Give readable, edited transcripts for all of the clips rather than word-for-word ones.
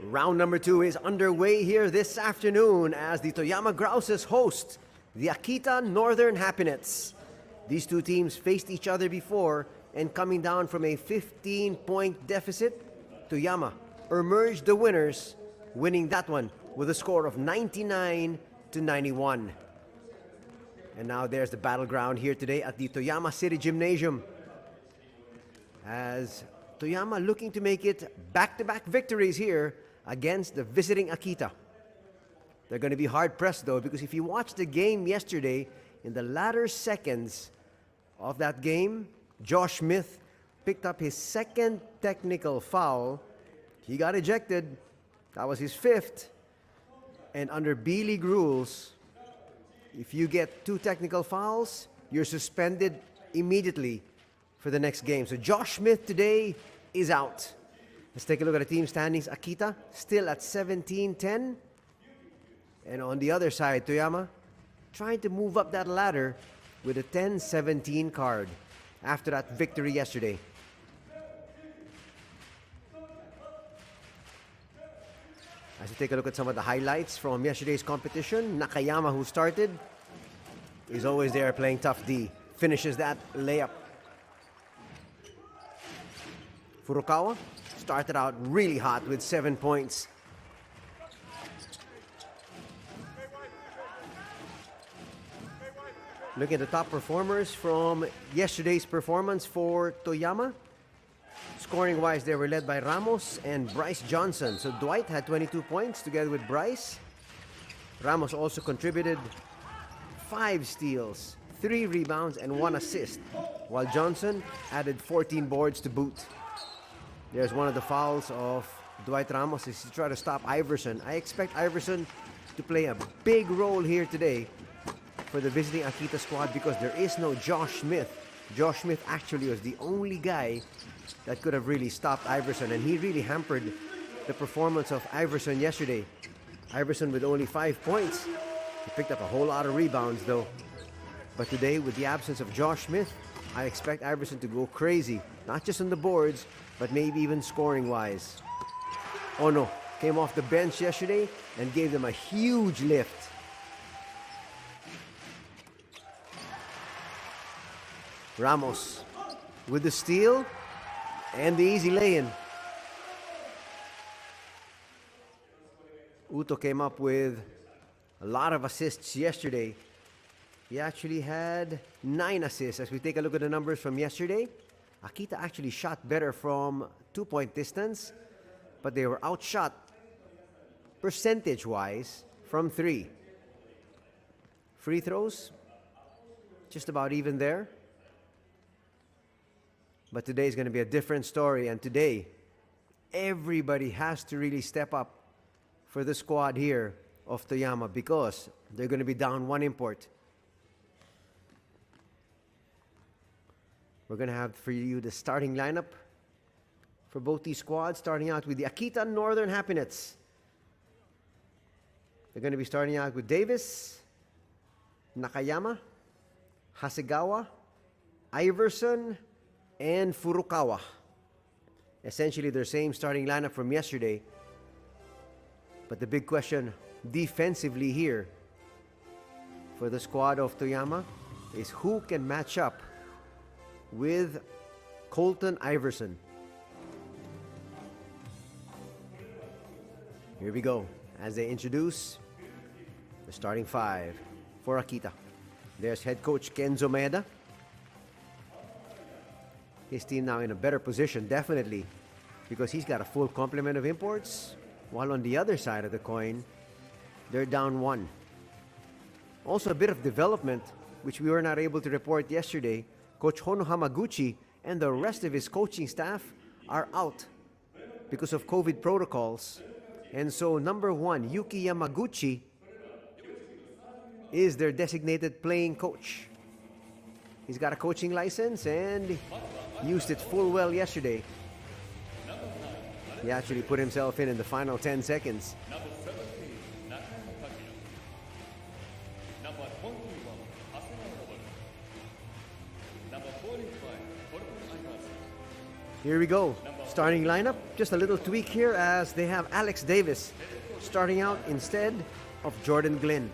Round number 2 is underway here this afternoon as the Toyama Grouses host the Akita Northern Happinets. These two teams faced each other before, and coming down from a 15-point deficit, Toyama emerged the winners, winning that one with a score of 99-91. And now there's the battleground here today at the Toyama City Gymnasium, as Toyama looking to make it back-to-back victories here against the visiting Akita. They're going to be hard-pressed, though, because if you watched the game yesterday, in the latter seconds of that game, Josh Smith picked up his second technical foul. He got ejected. That was his 5th. And under B.LEAGUE rules, if you get 2 technical fouls, you're suspended immediately for the next game. So Josh Smith today is out. Let's take a look at the team standings. Akita still at 17-10. And on the other side, Toyama trying to move up that ladder with a 10-17 card after that victory yesterday. As we take a look at some of the highlights from yesterday's competition, Nakayama, who started, is always there playing tough D. Finishes that layup. Furukawa started out really hot with 7 points. Looking at the top performers from yesterday's performance for Toyama. Scoring-wise, they were led by Ramos and Bryce Johnson. So Dwight had 22 points together with Bryce. Ramos also contributed 5 steals, 3 rebounds, and 1 assist, while Johnson added 14 boards to boot. There's one of the fouls of Dwight Ramos as he tried to stop Iverson. I expect Iverson to play a big role here today for the visiting Akita squad because there is no Josh Smith. Josh Smith actually was the only guy that could have really stopped Iverson, and he really hampered the performance of Iverson yesterday. Iverson with only 5 points. He picked up a whole lot of rebounds though. But today, with the absence of Josh Smith, I expect Iverson to go crazy, not just on the boards, but maybe even scoring-wise. Ono came off the bench yesterday and gave them a huge lift. Ramos with the steal and the easy lay-in. Uto came up with a lot of assists yesterday. He actually had 9 assists. As we take a look at the numbers from yesterday, Akita actually shot better from 2-point distance, but they were outshot percentage-wise from 3. Free throws, just about even there. But today is going to be a different story, and today everybody has to really step up for the squad here of Toyama because they're going to be down 1 import. We're going to have for you the starting lineup for both these squads, starting out with the Akita Northern Happinets. They're going to be starting out with Davis, Nakayama, Hasegawa, Iverson, and Furukawa. Essentially their same starting lineup from yesterday. But the big question defensively here for the squad of Toyama is who can match up with Colton Iverson. Here we go as they introduce the starting 5 for Akita. There's head coach Kenzo Maeda. His team now in a better position, definitely, because he's got a full complement of imports, while on the other side of the coin, they're down 1. Also a bit of development, which we were not able to report yesterday. Coach Hono Hamaguchi and the rest of his coaching staff are out because of COVID protocols. And so number 1, Yuki Yamaguchi, is their designated playing coach. He's got a coaching license and used it full well yesterday. He actually put himself in the final 10 seconds. Here we go. Starting lineup, just a little tweak here as they have Alex Davis starting out instead of Jordan Glynn.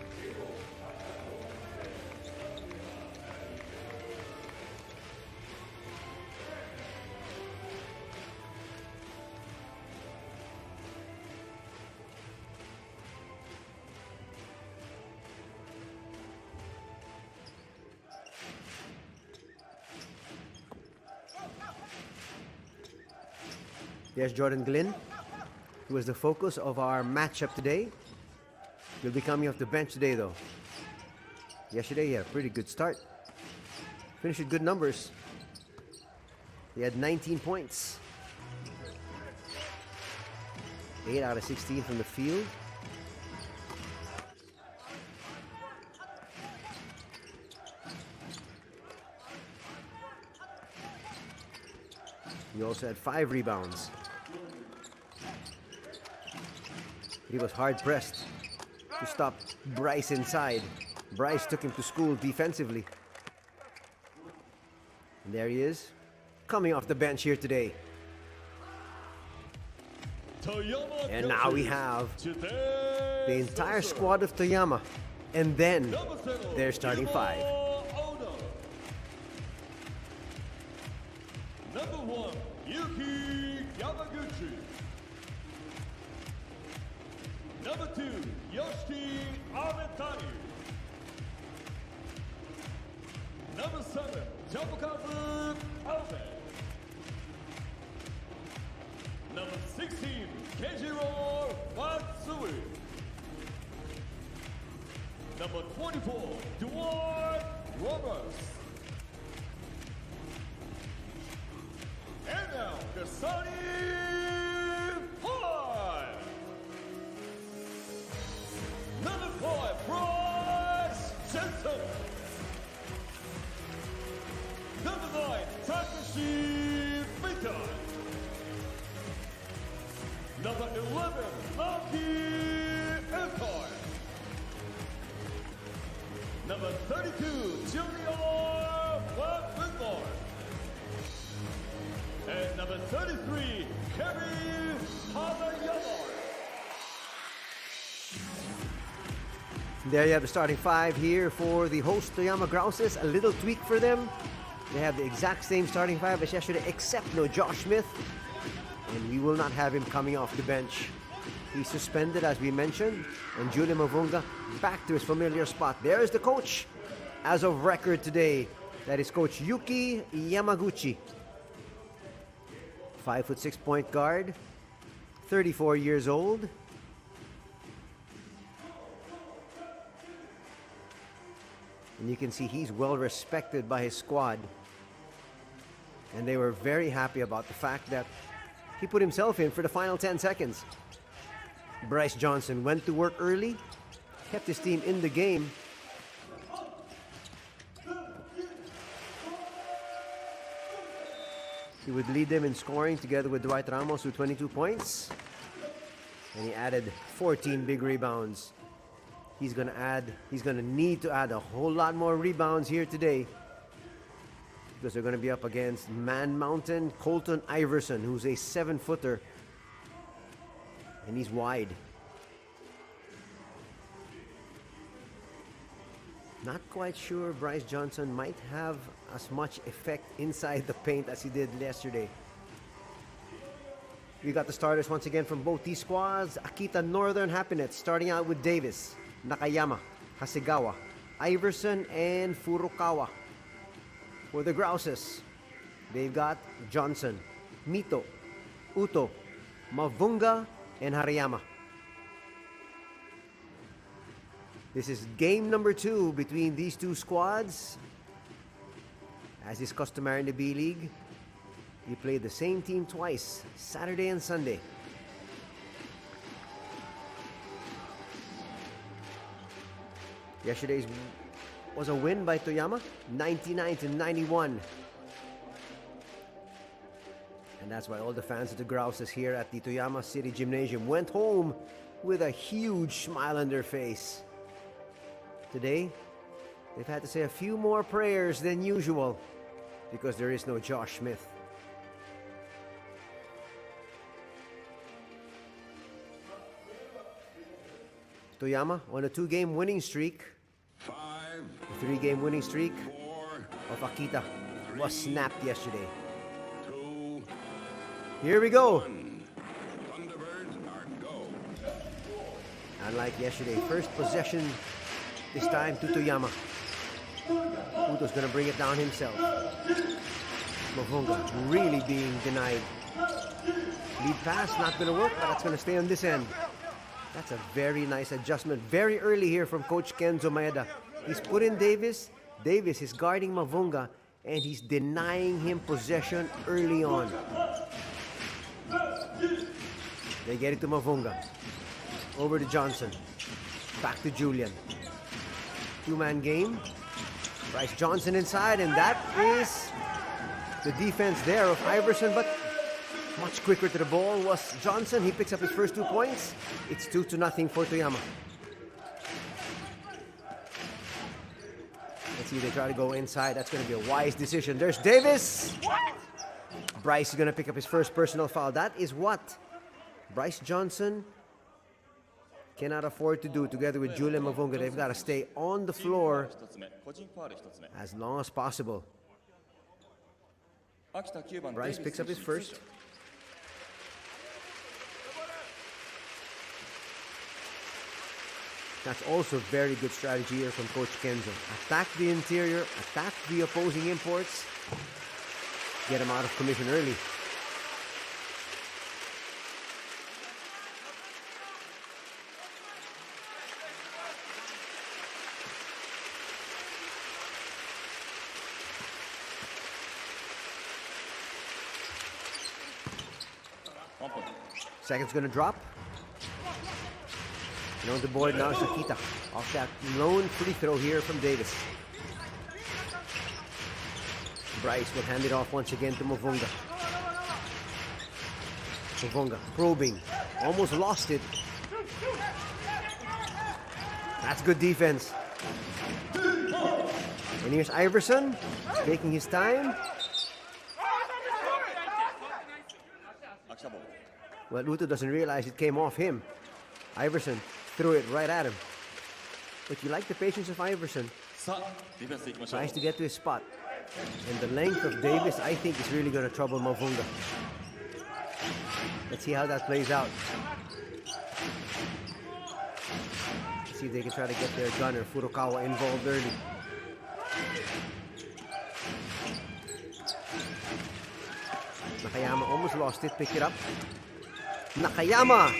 There's Jordan Glynn, who is the focus of our matchup today. He'll be coming off the bench today, though. Yesterday, he had a pretty good start. Finished with good numbers. He had 19 points. 8 out of 16 from the field. He also had 5 rebounds. He was hard-pressed to stop Bryce inside. Bryce took him to school defensively. And there he is, coming off the bench here today. And now we have the entire squad of Toyama. And then their starting 5. Number 1, Yuki Yamaguchi. Number 2, Yoshi Amitani. Number 7, Tomokazu Abe. Number 16, Kenjiro Matsui. Number 24, Dwight Roberts. And now, the starting 5. Number 5, Bryce Johnson. Number 9, Takashi Mita. Number 11, Maki Empire. Number 32, Junior Whitmore. And number 33, Kevin Hamayama. There you have the starting 5 here for the host Toyama Grouses. A little tweak for them. They have the exact same starting 5 as yesterday, except no Josh Smith. And we will not have him coming off the bench. He's suspended, as we mentioned. And Julia Mavunga back to his familiar spot. There's the coach. As of record today, that is Coach Yuki Yamaguchi. 5'6" point guard, 34 years old. And you can see he's well respected by his squad. And they were very happy about the fact that he put himself in for the final 10 seconds. Bryce Johnson went to work early, kept his team in the game. He would lead them in scoring together with Dwight Ramos with 22 points. And he added 14 big rebounds. He's gonna need to add a whole lot more rebounds here today, because they're gonna be up against Man Mountain Colton Iverson, who's a 7-footer. And he's wide. Not quite sure Bryce Johnson might have as much effect inside the paint as he did yesterday. We got the starters once again from both these squads. Akita Northern Happinets starting out with Davis, Nakayama, Hasegawa, Iverson, and Furukawa. For the Grouses, they've got Johnson, Mito, Uto, Mavunga, and Hariyama. This is game number 2 between these two squads. As is customary in the B-League, you play the same team twice, Saturday and Sunday. Yesterday's was a win by Toyama, 99-91. And that's why all the fans of the Grouses here at the Toyama City Gymnasium went home with a huge smile on their face. Today, they've had to say a few more prayers than usual because there is no Josh Smith. Toyama on a 2-game winning streak. 5, The 3-game winning streak 4, of Akita was snapped yesterday. 2, Here we go. 1. Thunderbirds are go. Unlike yesterday, first possession this time to Toyama. Uto's gonna bring it down himself. Mavunga really being denied. Lead pass not gonna work, but that's gonna stay on this end. That's a very nice adjustment. Very early here from Coach Kenzo Maeda. He's put in Davis. Davis is guarding Mavunga, and he's denying him possession early on. They get it to Mavunga. Over to Johnson. Back to Julian. 2-man game. Bryce Johnson inside, and that is the defense there of Iverson, but much quicker to the ball was Johnson. He picks up his first 2 points. It's 2-0 for Toyama. Let's see if they try to go inside. That's going to be a wise decision. There's Davis. Bryce is going to pick up his first personal foul. That is what Bryce Johnson cannot afford to do together with Julian Mavunga. They've got to stay on the floor 1つ目個人ファウル1つ目 as long as possible. 秋田9番 Bryce picks up his first. That's also very good strategy here from Coach Kenzo. Attack the interior, attack the opposing imports, get them out of commission early. Second's gonna drop. And on the board now is Akita. Off that lone free throw here from Davis. Bryce will hand it off once again to Mavunga. Mavunga probing. Almost lost it. That's good defense. And here's Iverson taking his time. Well, Uto doesn't realize it came off him. Iverson threw it right at him. But you like the patience of Iverson. さあディフェンス行きましょう Tries to get to his spot. And the length of Davis, I think, is really going to trouble Mavunga. Let's see how that plays out. Let's see if they can try to get their gunner, Furukawa, involved early. Nakayama almost lost it, picked it up. Nakayama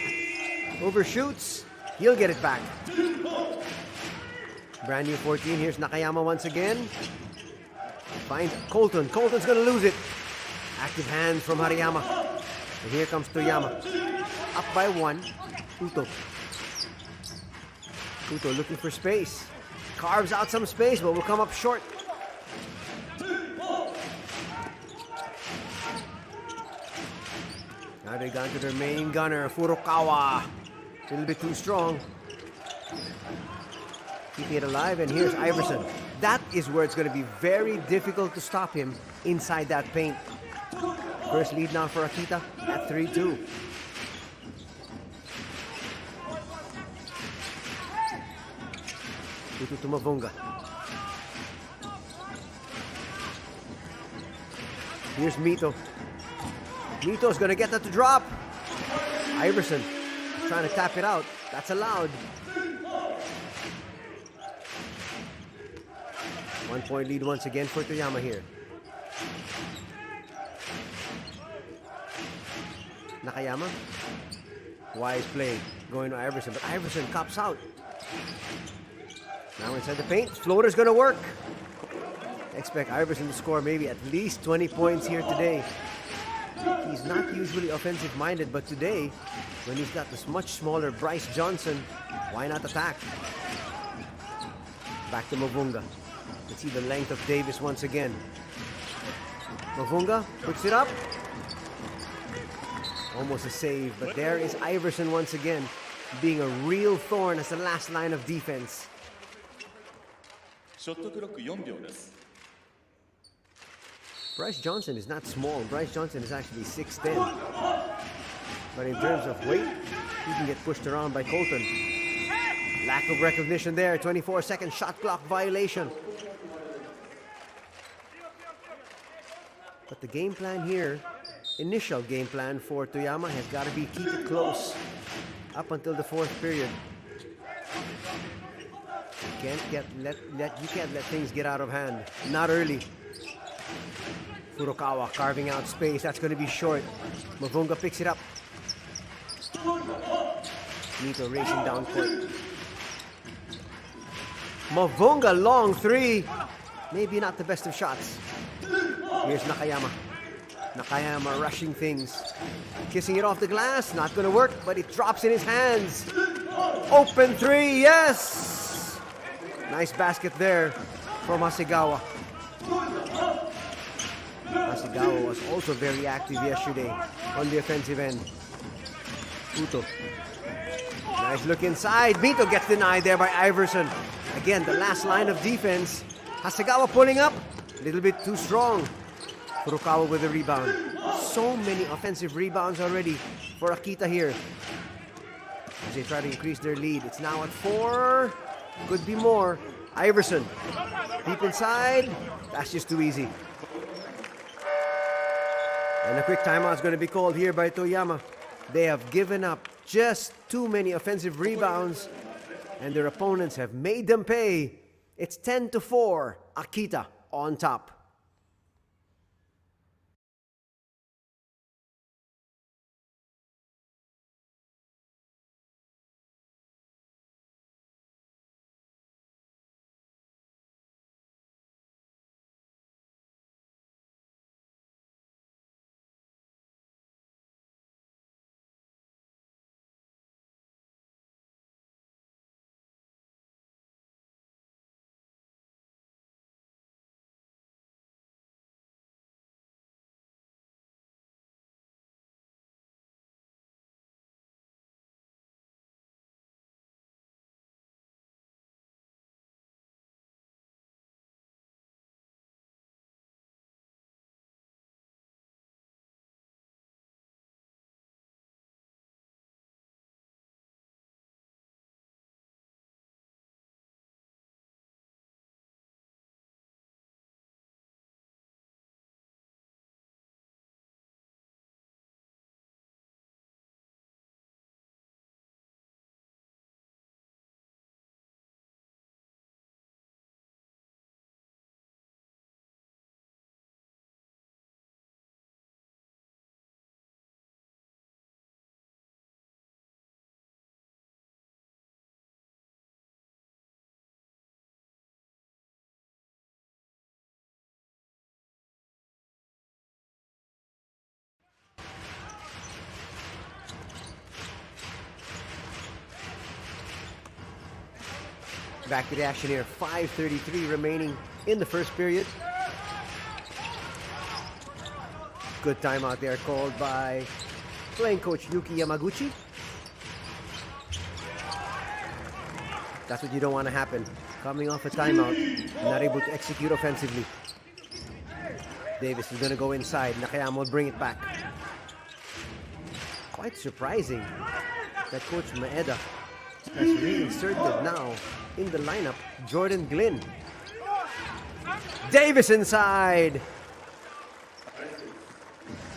overshoots. He'll get it back. Brand new 14. Here's Nakayama once again. Finds Colton. Colton's going to lose it. Active hand from Hariyama. And here comes Toyama. Up by 1. Uto. Uto looking for space. Carves out some space, but will come up short. Now they've gone to their main gunner, Furukawa. A little bit too strong. Keeping it alive, and here's Iverson. That is where it's going to be very difficult to stop him inside that paint. First lead now for Akita at 3-2. Uto to Mavunga. Here's Mito. Mito's going to get that to drop. Iverson is trying to tap it out. That's allowed. 1 point lead once again for Toyama here. Nakayama. Wise play going to Iverson, but Iverson cops out. Now inside the paint. Floater's going to work. Expect Iverson to score maybe at least 20 points here today. He's not usually offensive-minded, but today, when he's got this much smaller Bryce Johnson, why not attack? Back to Mavunga. Let's see the length of Davis once again. Mavunga puts it up. Almost a save, but there is Iverson once again, being a real thorn as the last line of defense. ショットクロック4秒です Bryce Johnson is not small. Bryce Johnson is actually 6'10". But in terms of weight, he can get pushed around by Colton. Lack of recognition there. 24-second shot clock violation. But the game plan here, initial game plan for Toyama has got to be keep it close up until the fourth period. You can't let things get out of hand. Not early. Furukawa carving out space. That's going to be short. Mavunga picks it up. Mito racing down court. Mavunga long three. Maybe not the best of shots. Here's Nakayama. Nakayama rushing things. Kissing it off the glass. Not going to work, but it drops in his hands. Open three. Yes! Nice basket there from Hasegawa. Hasegawa was also very active yesterday on the offensive end. Uto. Nice look inside. Mito gets denied there by Iverson. Again, the last line of defense. Hasegawa pulling up. A little bit too strong. Furukawa with the rebound. So many offensive rebounds already for Akita here. As they try to increase their lead. It's now at 4. Could be more. Iverson. Deep inside. That's just too easy. And a quick timeout is going to be called here by Toyama. They have given up just too many offensive rebounds, and their opponents have made them pay. It's 10-4. Akita on top. Back to the action here. 5:33 remaining in the first period. Good timeout there called by playing coach Yuki Yamaguchi. That's what you don't want to happen. Coming off a timeout, not able to execute offensively. Davis is going to go inside. Nakayama will bring it back. Quite surprising that Coach Maeda has reinserted now in the lineup Jordan Glynn. Davis inside.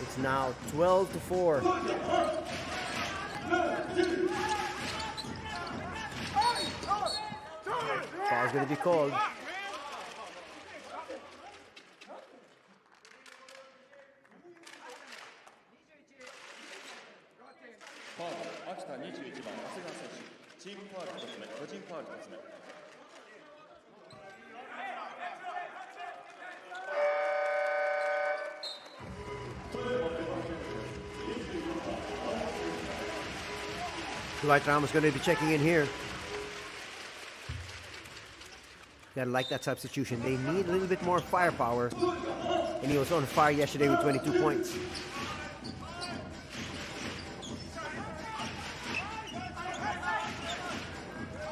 It's now 12-4. Foul's going to be called. Akita 21番長谷川選手チームファウル1つ目個人ファウル1つ目 Dwight Ramos going to be checking in here. Gotta like that substitution. They need a little bit more firepower. And he was on fire yesterday with 22 points.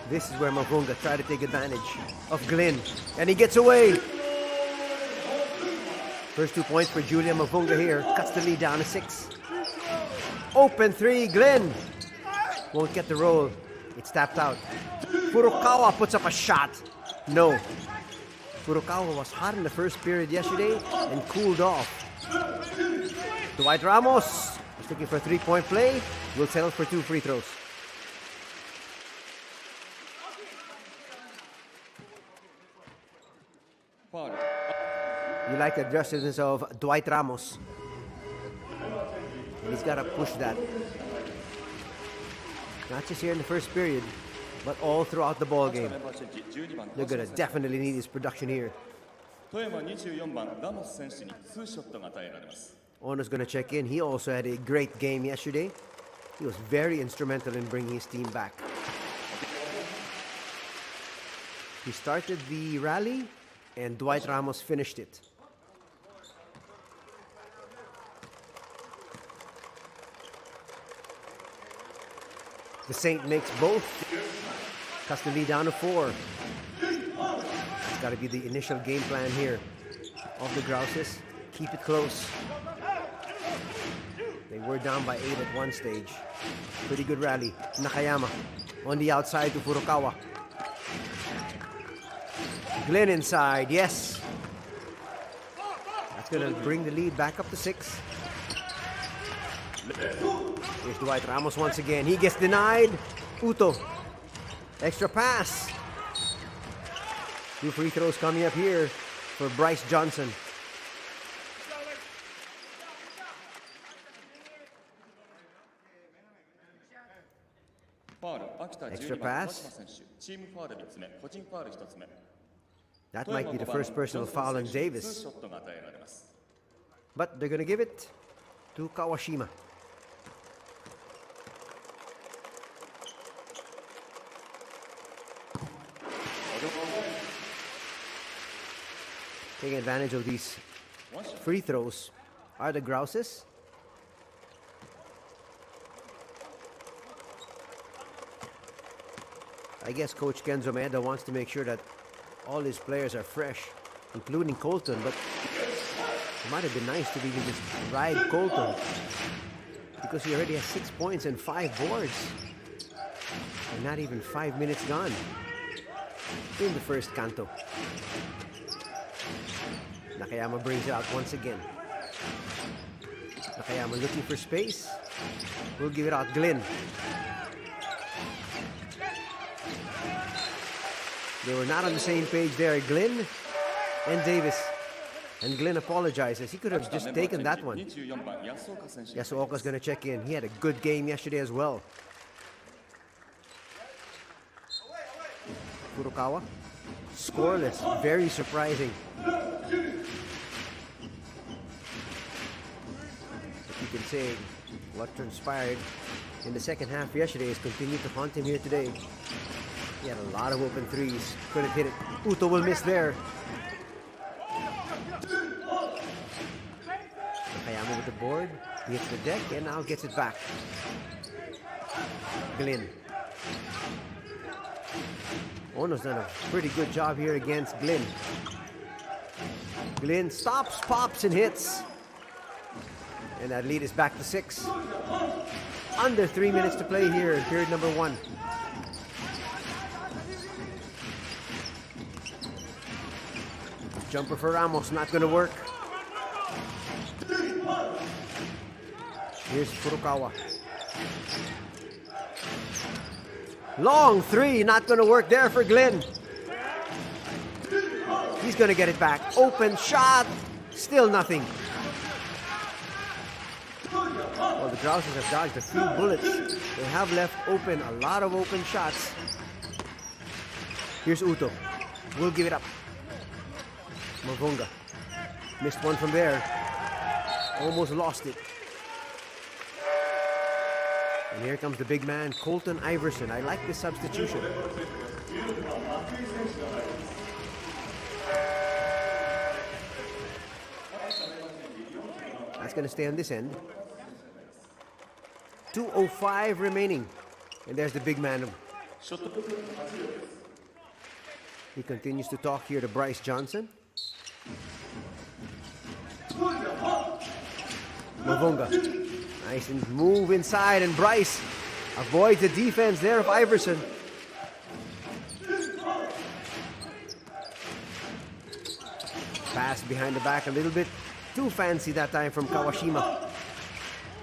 This is where Mavunga tried to take advantage of Glynn. And he gets away. First 2 points for Julia Mavunga here. Cuts the lead down to 6. Open three, Glynn. Won't get the roll. It's tapped out. Furukawa puts up a shot. No. Furukawa was hot in the first period yesterday and cooled off. Dwight Ramos is looking for a three-point play. Will settle for 2 free throws. Foul. You like the aggressiveness of Dwight Ramos. And he's got to push that. Not just here in the first period, but all throughout the ball game. 12番 They're going to definitely need his production here. 富山24番ラモス選手に2ショットが与えられます。 Ono's going to check in. He also had a great game yesterday. He was very instrumental in bringing his team back. He started the rally, and Dwight Ramos finished it. The Saint makes both. Cuts the lead down to 4. It's got to be the initial game plan here of the Grouses. Keep it close. They were down by 8 at one stage. Pretty good rally. Nakayama on the outside to Furukawa. Glenn inside, yes. That's going to bring the lead back up to 6. Here's Dwight Ramos once again. He gets denied. Uto. Extra pass. 2 free throws coming up here for Bryce Johnson. Extra pass. That might be the first personal foul on Davis. But they're going to give it to Kawashima. Taking advantage of these free throws are the Grouses. I guess Coach Kenzo Maeda wants to make sure that all his players are fresh, including Colton, but it might have been nice to even just ride Colton because he already has 6 points and 5 boards. And not even 5 minutes gone in the first canto. Nakayama brings it out once again. Nakayama looking for space. We'll give it out. Glenn. They were not on the same page there, Glenn and Davis. And Glenn apologizes. He could have just taken that one. Yasuoka's going to check in. He had a good game yesterday as well. Furukawa, scoreless. Very surprising. If you can say what transpired in the second half yesterday has continued to haunt him here today. He had a lot of open threes. Couldn't hit it. Uto will miss there. Nakayama with the board. He hits the deck and now gets it back. Glenn. Ono's done a pretty good job here against Glenn. Glenn stops, pops, and hits. And that lead is back to 6. Under 3 minutes to play here in period number 1. Jumper for Ramos, not going to work. Here's Furukawa. Long 3, not going to work there for Glenn. He's going to get it back. Open shot, still nothing. Well, the Grouses have dodged a few bullets. They have left open a lot of open shots. Here's Uto. We'll give it up. Mavunga missed one from there. Almost lost it. And here comes the big man, Colton Iverson. I like this substitution. That's going to stay on this end. 2:05 remaining. And there's the big man. He continues to talk here to Bryce Johnson. Mavunga. Nice and move inside, and Bryce avoids the defense there of Iverson. Pass behind the back a little bit too fancy that time from Kawashima.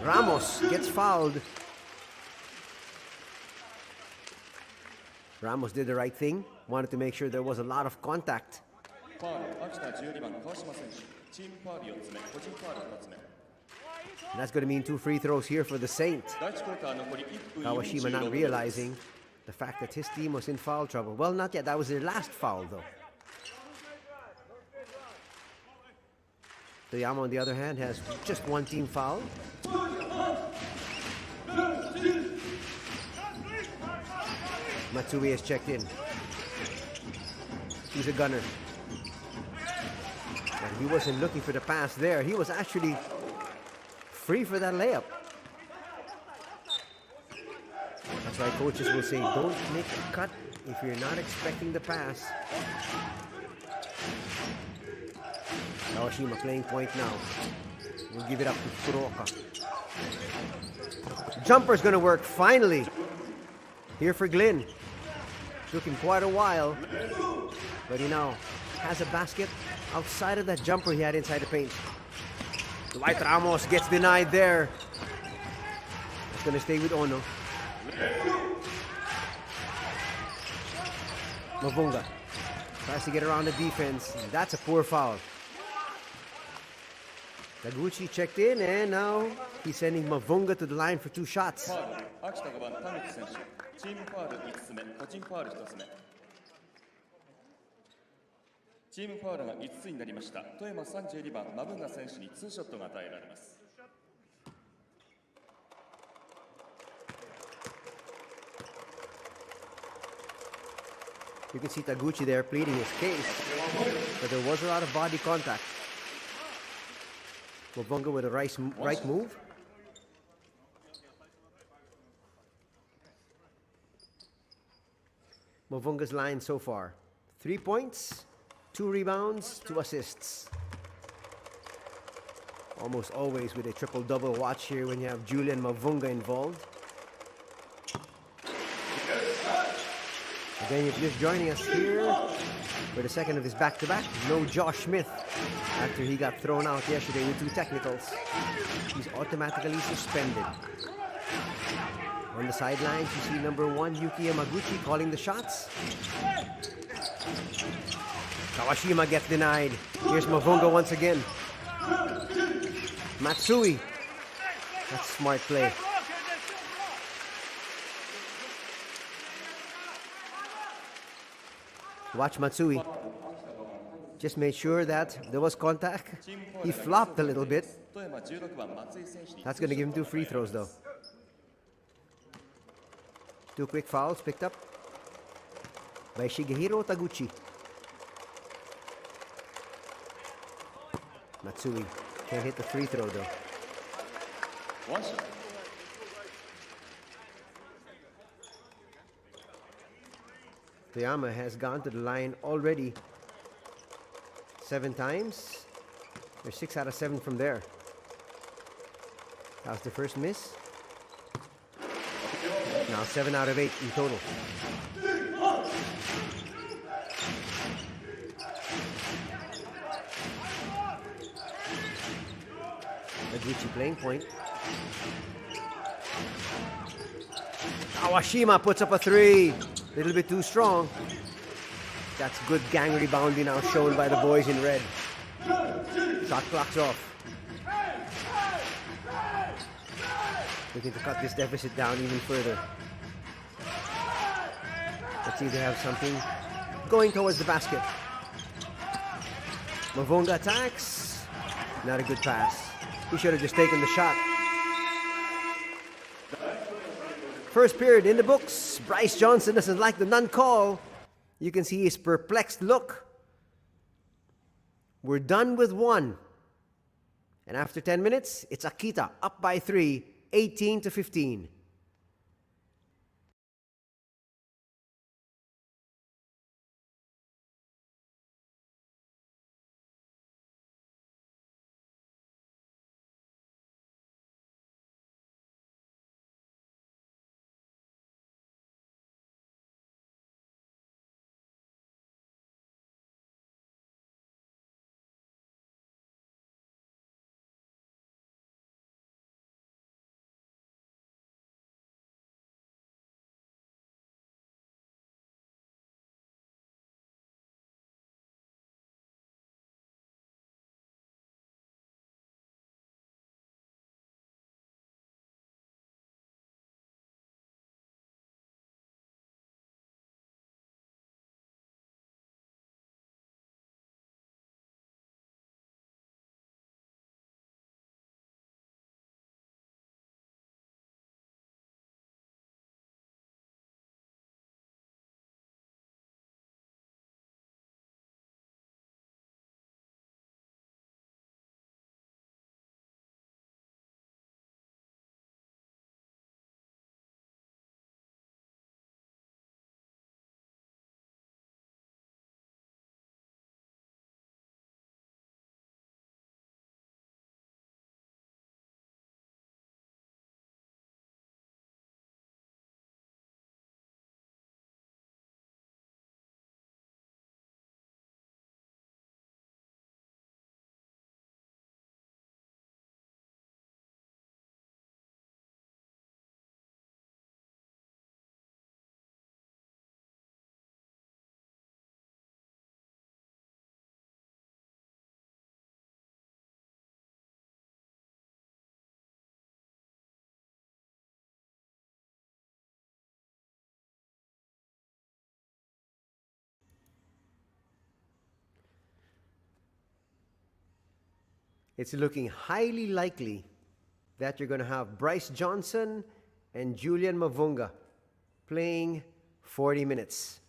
Ramos gets fouled. Ramos did the right thing. Wanted to make sure there was a lot of contact. ファウル秋田12番川島選手チームファウル4つ目個人ファウル2つ目 That's going to mean 2 free throws here for the Saint. 第1クォーター残り1分 Kawashima 46 not 秒 realizing the fact that his team was in foul trouble. Well, not yet. That was their last foul, though. Toyama, on the other hand, has just 1 team foul. Matsui has checked in. He's a gunner. And he wasn't looking for the pass there. He was actually free for that layup. That's why coaches will say, don't make a cut if you're not expecting the pass. Kawashima playing point now. We'll give it up to Furuoka. Jumper's gonna work, finally. Here for Glynn. Took him quite a while, but he now has a basket outside of that jumper he had inside the paint. Dwight Ramos gets denied there. It's gonna stay with Ono. Mavunga tries to get around the defense. That's a poor foul. Taguchi checked in, and now he's sending Mavunga to the line for 2 shots. ファウル秋田5番田口選手チームファウル5つ目個人ファウル1つ目チームファウルが5つになりました富山32番マブンガ選手に2ショットが与えられます You can see Taguchi there pleading his case, but there was a lot of body contact. Mavunga with a right move. Mavunga's line so far: 3 points, 2 rebounds, 2 assists. Almost always with a triple-double watch here when you have Julian Mavunga involved. Again, if you're just joining us here for the second of his back-to-back, no Josh Smith after he got thrown out yesterday with 2 technicals. He's automatically suspended. On the sidelines, you see number 1 Yuki Yamaguchi calling the shots. Kawashima gets denied. Here's Mavunga once again. Matsui. That's a smart play. Watch Matsui. Just made sure that there was contact. He flopped a little bit. 富山16番松井選手に That's going to give him 2 free throws, though. 2 quick fouls picked up by Shigehiro Taguchi. Matsui can't hit the free throw, though. 1ショット Toyama has gone to the line already 7 times. There's 6 out of 7 from there. That was the first miss. Now 7 out of 8 in total. Taguchi playing point. Kawashima puts up a 3. Little bit too strong. That's good gang rebounding now shown by the boys in red. Shot clock's off. Looking to cut this deficit down even further. Let's see if they have something going towards the basket. Mavunga attacks. Not a good pass. He should have just taken the shot. First period in the books. Bryce Johnson doesn't like the none call. You can see his perplexed look. We're done with 1. And after 10 minutes, it's Akita up by 3, 18-15. it's looking highly likely that you're going to have Bryce Johnson and Julian Mavunga playing 40 minutes.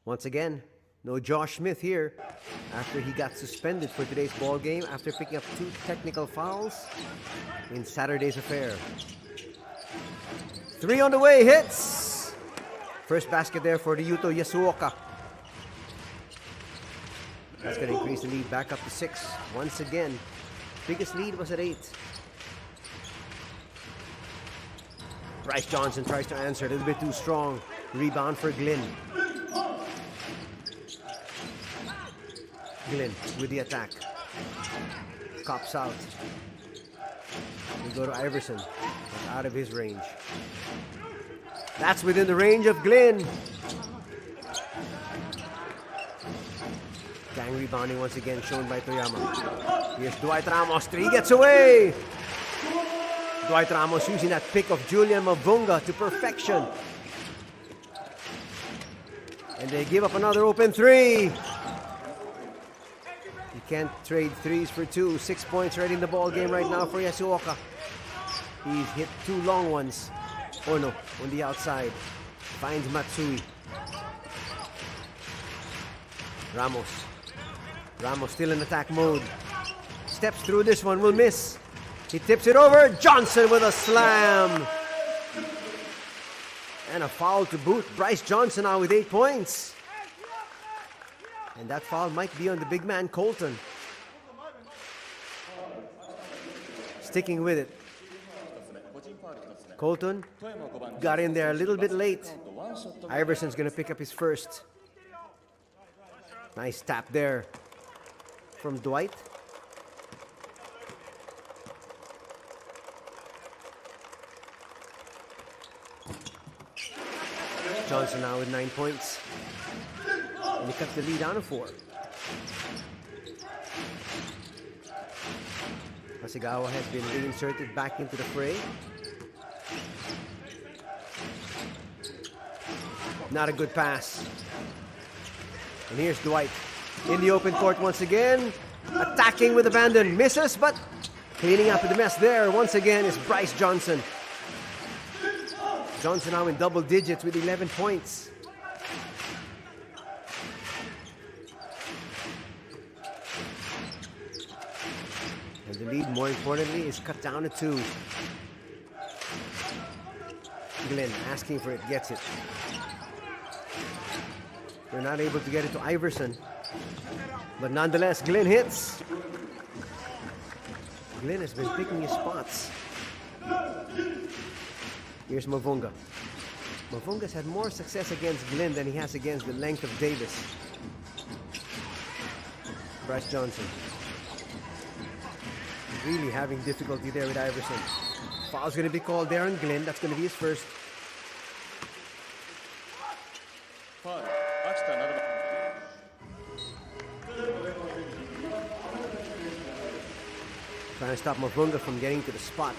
Once again, no Josh Smith here after he got suspended for today's ball game after picking up 2 technical fouls in Saturday's affair. 3 on the way, hits! First basket there for the Yuto Yasuoka. That's going to increase the lead back up to 6 once again. Biggest lead was at 8. Bryce Johnson tries to answer a little bit too strong. Rebound for Glynn. Glynn with the attack. Cops out. We go to Iverson. That's out of his range. That's within the range of Glynn. Gang rebounding once again shown by Toyama. Here's Dwight Ramos. 3 gets away. Dwight Ramos using that pick of Julian Mavunga to perfection. And they give up another open 3. You can't trade 3s for 2. 6 points right in the ball game right now for Yasuoka. He's hit 2 long ones. Oh no, on the outside. Finds Matsui. Ramos still in attack mode. Steps through this one, will miss. He tips it over. Johnson with a slam. And a foul to boot. Bryce Johnson now with 8 points. And that foul might be on the big man, Colton. Sticking with it. Colton got in there a little bit late. Iverson's going to pick up his first. Nice tap there from Dwight. Johnson now with 9 points. And he cuts the lead down to 4. Hasegawa has been reinserted back into the fray. Not a good pass. And here's Dwight in the open court once again. Attacking with abandon. Misses, but cleaning up the mess there once again is Bryce Johnson. Johnson now in double digits with 11 points. And the lead, more importantly, is cut down to 2. Glynn asking for it, gets it. They're not able to get it to Iverson. But nonetheless, Glynn hits. Glynn has been picking his spots. Here's Mavunga. Mavunga's had more success against Glynn than he has against the length of Davis. Bryce Johnson. Really having difficulty there with Iverson. Foul's going to be called there on Glynn. That's going to be his first. Foul, Akita 7番 Trying to stop Mavunga from getting to the spot.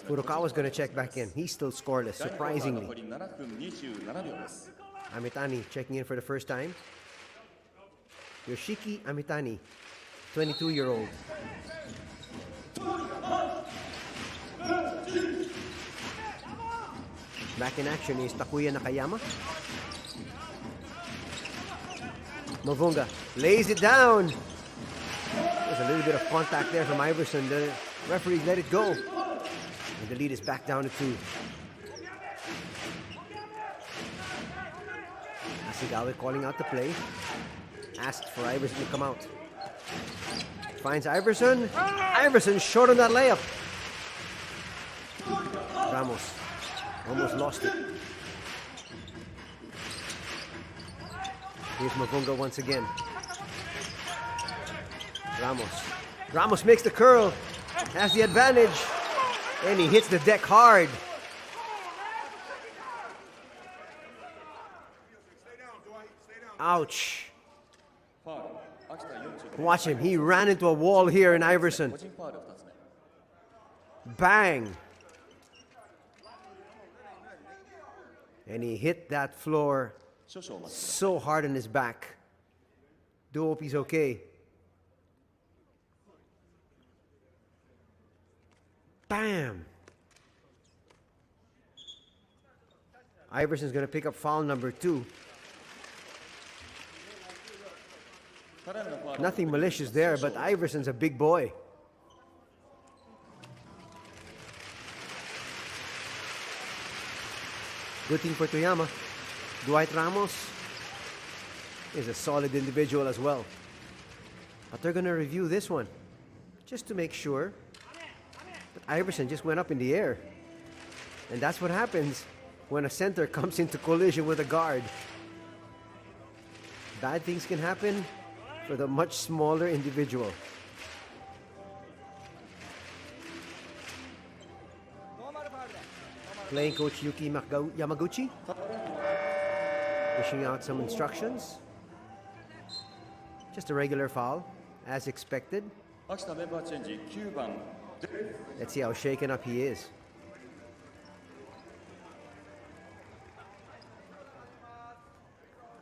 Furukawa's going to check back in. He's still scoreless, surprisingly. Amitani checking in for the first time. Yoshiki Amitani, 22-year-old. Back in action is Takuya Nakayama. Mavunga lays it down. There's a little bit of contact there from Iverson. The referee let it go. And the lead is back down to 2. Hasegawa calling out the play. Asked for Iverson to come out. Finds Iverson. Iverson short on that layup. Ramos almost lost it. Here's Mavunga once again. Ramos makes the curl. Has the advantage. And he hits the deck hard. Ouch. Watch him. He ran into a wall here in Iverson. Bang. And he hit that floor so hard on his back. Do hope he's okay. Bam! Iverson's going to pick up foul number 2. Nothing malicious there, but Iverson's a big boy. Good thing for Toyama. Dwight Ramos is a solid individual as well. But they're going to review this one just to make sure. But Iverson just went up in the air. And that's what happens when a center comes into collision with a guard. Bad things can happen for the much smaller individual. Playing coach Yuki Yamaguchi, dishing out some instructions. Just a regular foul, as expected. 秋田メンバーチェンジ9番 Let's see how shaken up he is.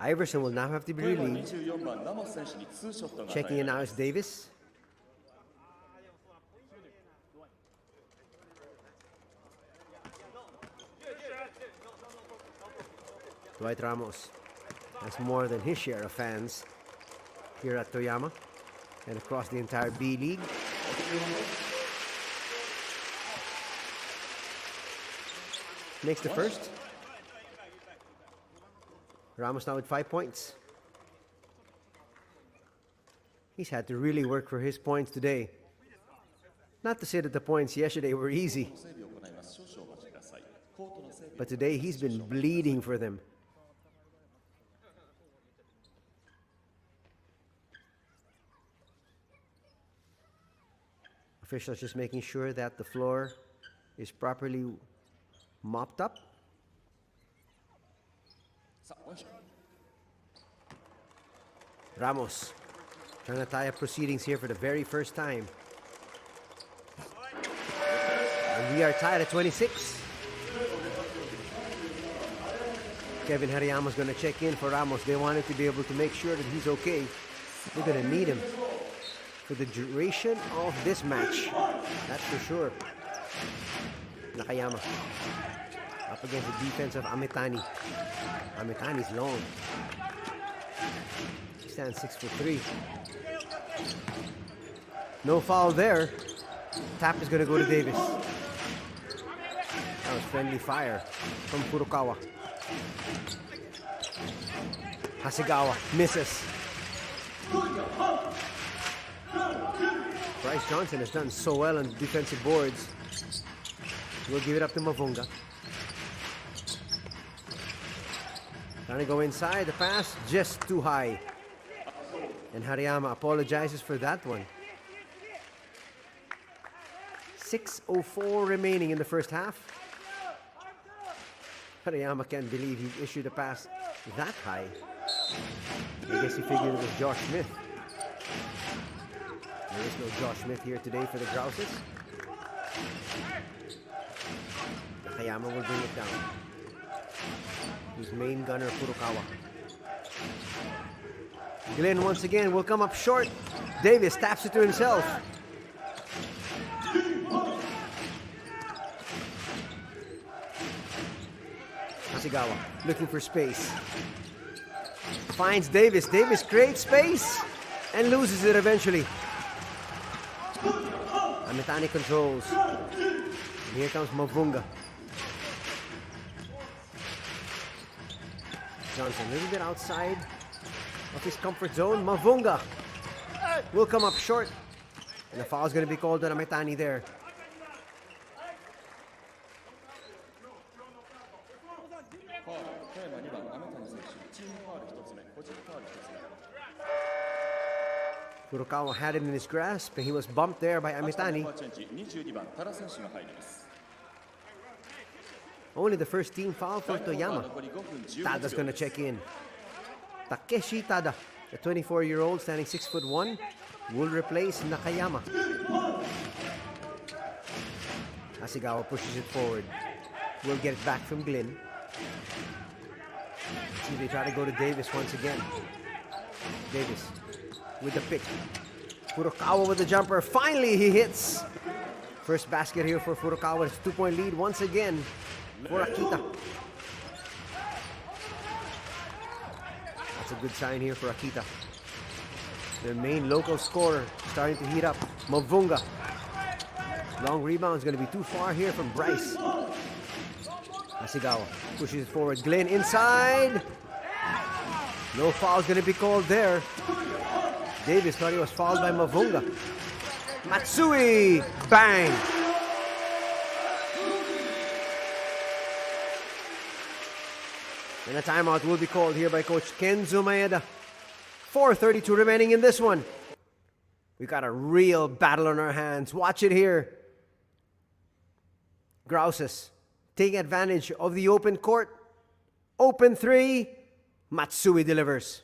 Iverson will now have to be これは relieved. 24番ラモス選手にツーショットが与え Checking ら in れ now ま is す Davis. Dwight Ramos has more than his share of fans here at Toyama and across the entire B.LEAGUE. Makes the first. Ramos now with 5 points. He's had to really work for his points today. Not to say that the points yesterday were easy, 整備を行います少々お待ちくださいコートの整備 but today he's been bleeding for them. Officials just making sure that the floor is properly mopped up. さあよいしょ Ramos trying to tie up proceedings here for the very first time. And we are tied at 26. Kevin Hariyama's going to check in for Ramos. They wanted to be able to make sure that he's okay. They're going to need him for the duration of this match. That's for sure. Nakayama up against the defense of Amitani. Amitani's long. He stands 6'3". No foul there. Tap is going to go to Davis. That was friendly fire from Furukawa. Hasegawa misses. Bryce Johnson has done so well on defensive boards. We'll give it up to Mavunga. Trying to go inside. The pass just too high. And Hariyama apologizes for that one. 6:04 remaining in the first half. Hariyama can't believe he issued a pass that high. I guess he figured it was Josh Smith. There is no Josh Smith here today for the Grouses. Hariyama will bring it down. His main gunner, Furukawa. Glenn once again will come up short. Davis taps it to himself. Hasegawa looking for space. Finds Davis. Davis creates space and loses it eventually. Amitani controls. And here comes Mavunga. Johnson a little bit outside of his comfort zone. Mavunga will come up short. And the foul is going to be called on Amitani there. Furukawa had it in his grasp and he was bumped there by 秋田メン Amitani. バーチェンジ22番多田選手が入ります Only the first team foul for 残 Toyama. り5分 Tada's 18 going 秒 to check in. Takeshi Tada, the 24-year-old standing 6'1", will replace Nakayama. Hasegawa pushes it forward. Will get it back from Glenn. See, they try to go to Davis once again. Davis with the pick. Furukawa with the jumper. Finally, he hits. First basket here for Furukawa. It's a 2-point lead once again for Akita. That's a good sign here for Akita. Their main local scorer starting to heat up. Mavunga. Long rebound is going to be too far here from Bryce. Asigawa pushes it forward. Glenn inside. No foul's going to be called there. Davis thought he was fouled by Mavunga. Matsui! Bang! And a timeout will be called here by Coach Kenzo Maeda. 4:32 remaining in this one. We got a real battle on our hands. Watch it here. Grouses taking advantage of the open court. Open three. Matsui delivers.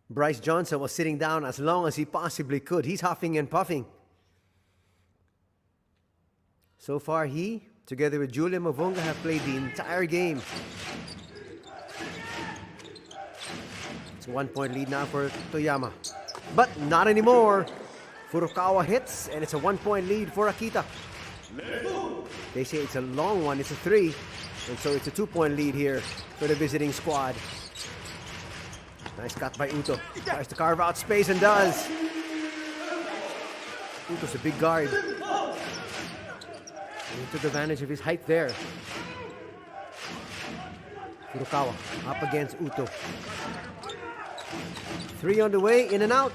Bryce Johnson was sitting down as long as he possibly could. He's huffing and puffing. So far, he, together with Julian Mavunga, have played the entire game. It's a 1-point lead now for Toyama. But not anymore. Furukawa hits, and it's a 1-point lead for Akita. They say it's a long one. It's a 3. And so it's a 2-point lead here for the visiting squad. Nice cut by Uto. Tries to carve out space and does. Uto's a big guard. And he took advantage of his height there. Furukawa up against Uto. 3 on the way, in and out.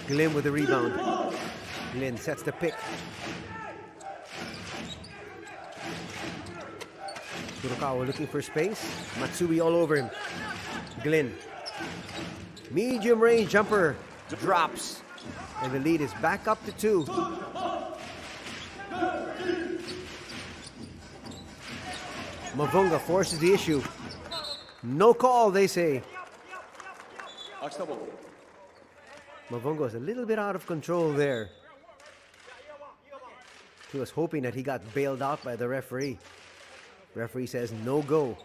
Glenn with the rebound. Glenn sets the pick. Furukawa looking for space. Matsui all over him. Glenn. Medium range jumper drops. And the lead is back up to 2. Mavunga forces the issue. No call, they say. Mavunga was a little bit out of control there. He was hoping that he got bailed out by the referee. Referee says no go.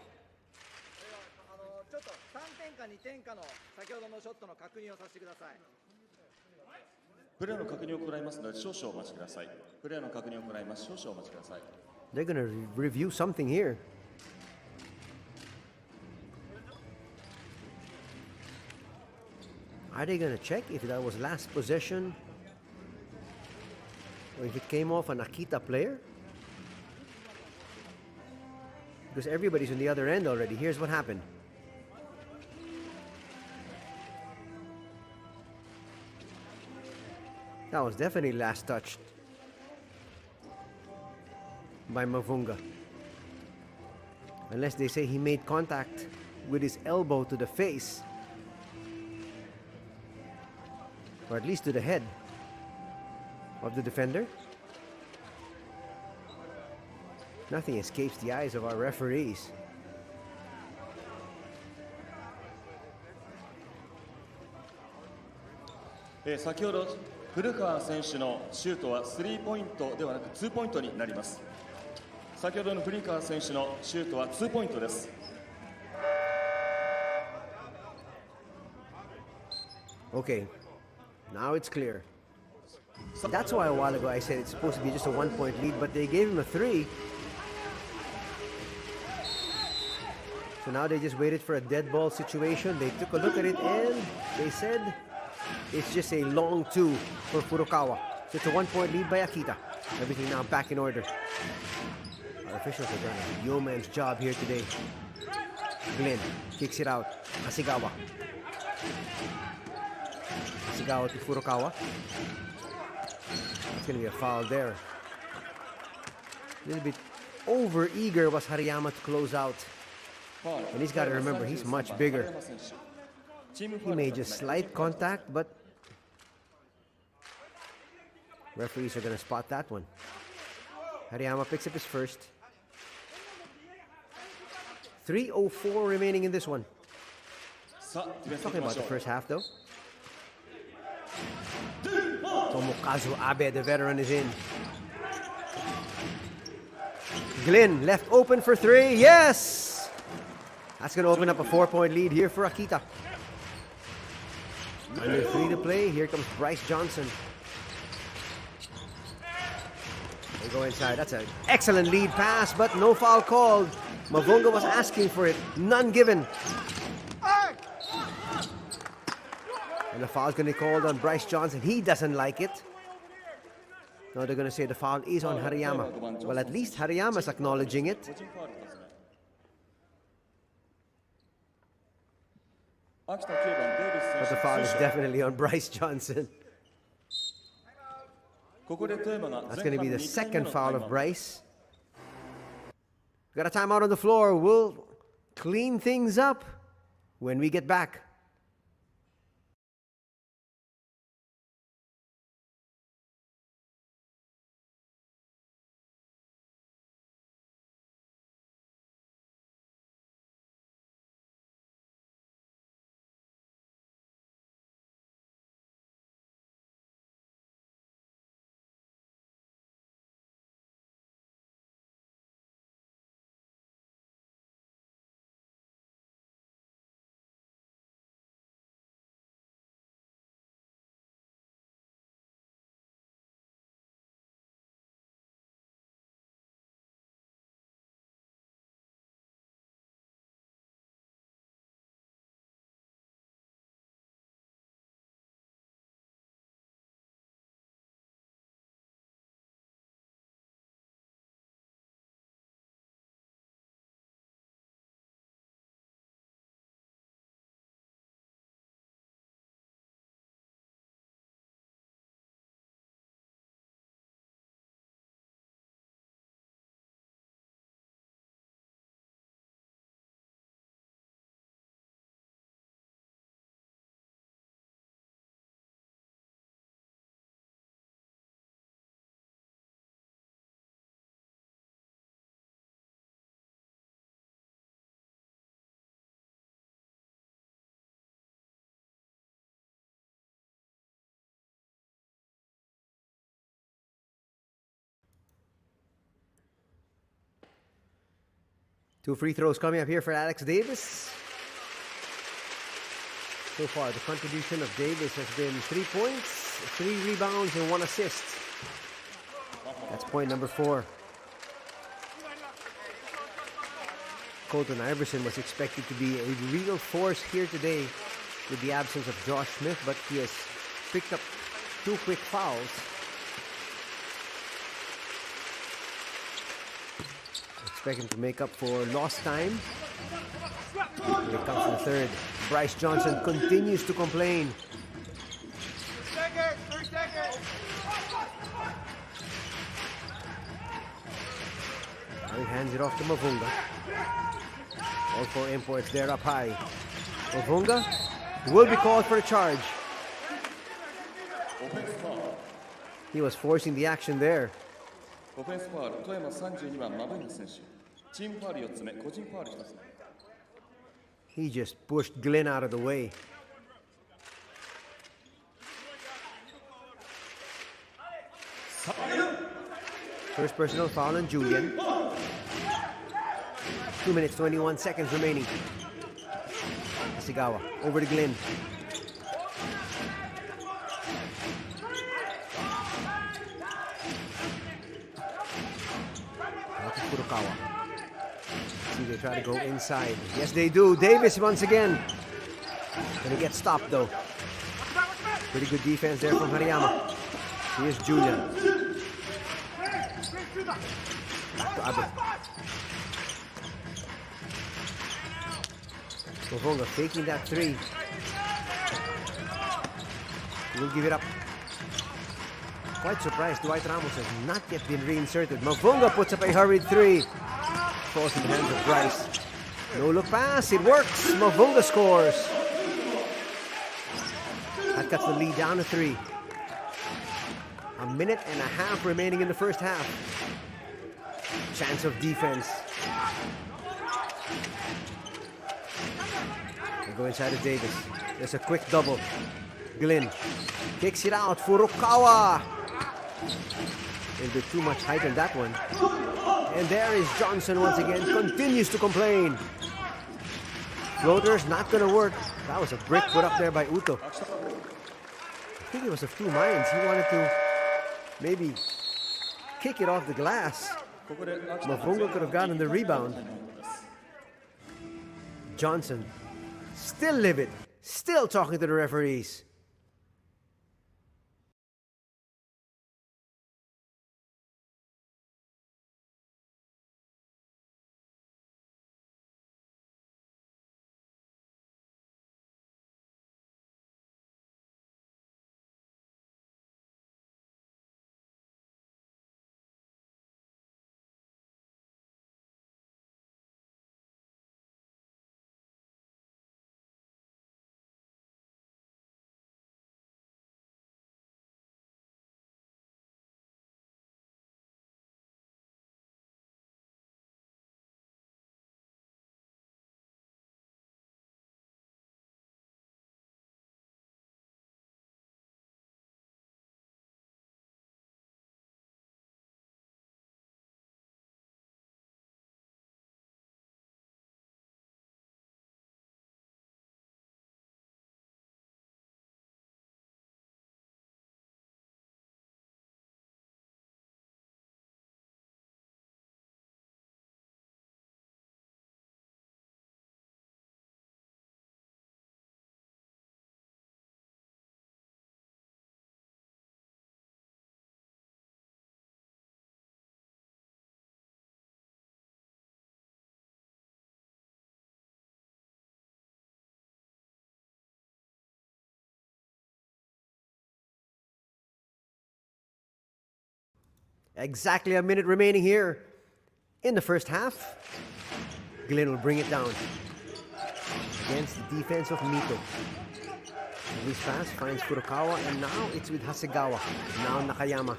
プレーの確認を行いますので少々お待ちください。プレーの確認を行います。少々お待ちください。They're going to review something here. Are they going to check if that was last possession? Or if it came off an Akita player? Because everybody's on the other end already. Here's what happened. That was definitely last touched. by Mavunga. Unless they say he made contact with his elbow to the face. Or at least to the head of the defender. Nothing escapes the eyes of our referees. Eh, 先ほど古川選手のシュートは3ポイントではなく2ポイントになります。先ほどの古川選手のシュートは2ポイントです。Okay, now it's clear. That's why a while ago I said it's supposed to be just a 1-point lead, but they gave him a 3. So now they just waited for a dead ball situation. They took a look at it and they said it's just a long 2 for Furukawa. So it's a 1-point lead by Akita. Everything now back in order. Our officials have done a yeoman's job here today. Glenn kicks it out. Hasegawa. Hasegawa to Furukawa. It's going to be a foul there. A little bit over-eager was Hariyama to close out. And he's got to remember, he's much bigger. He made just slight contact, but referees are going to spot that one. Hariyama picks up his first. 3:04 remaining in this one. Talking about the first half, though. Tomokazu Abe, the veteran, is in. Glenn left open for 3. Yes! That's going to open up a 4-point lead here for Akita. Under 3 to play. Here comes Bryce Johnson. They go inside. That's an excellent lead pass, but no foul called. Mavunga was asking for it. None given. And the foul's going to be called on Bryce Johnson. He doesn't like it. Now they're going to say the foul is on Hariyama. Well, at least Hariyama's acknowledging it. But the foul is definitely on Bryce Johnson. That's going to be the second foul of Bryce. Got a timeout on the floor. We'll clean things up when we get back. Two free throws coming up here for Alex Davis. So far, the contribution of Davis has been 3 points, 3 rebounds, and 1 assist. That's point number 4. Colton Iverson was expected to be a real force here today with the absence of Josh Smith, but he has picked up 2 quick fouls. Expect him to make up for lost time. Here comes the third. Bryce Johnson continues to complain. 3 seconds. hands it off to Mavunga. All four imports there up high. Mavunga will be called for a charge. He was forcing the action there. オフェンスファウル、富山32番マブンガ選手。チームファウル4つ目、個人ファウル1つ目。 He just pushed Glenn out of the way. First personal foul on Julian. 2 minutes, 21 seconds remaining. Hasegawa over to Glenn. Out to Furukawa. See, they try to go inside. Yes, they do. Davis once again. Gonna get stopped though. Pretty good defense there from Hariyama. Here's Julian. Back to Abe. Mavunga faking that three. He'll give it up. Quite surprised Dwight Ramos has not yet been reinserted. Mavunga puts up a hurried three. Falls in the hands of Bryce. No look pass. It works. Mavunga scores. That cuts the lead down to 3. A minute and a half remaining in the first half. Chance of defense. They go inside of Davis. There's a quick double. Glenn kicks it out. Furukawa. A bit too much height on that one. And there is Johnson once again. Continues to complain. Floater's not going to work. That was a brick put up there by Uto. I think it was of two minds. He wanted to maybe kick it off the glass. Mavunga could have gotten the rebound. Johnson still livid. Still talking to the referees. Exactly a minute remaining here in the first half. Glenn will bring it down against the defense of Mito. Release pass finds Furukawa, and now it's with Hasegawa. Now Nakayama.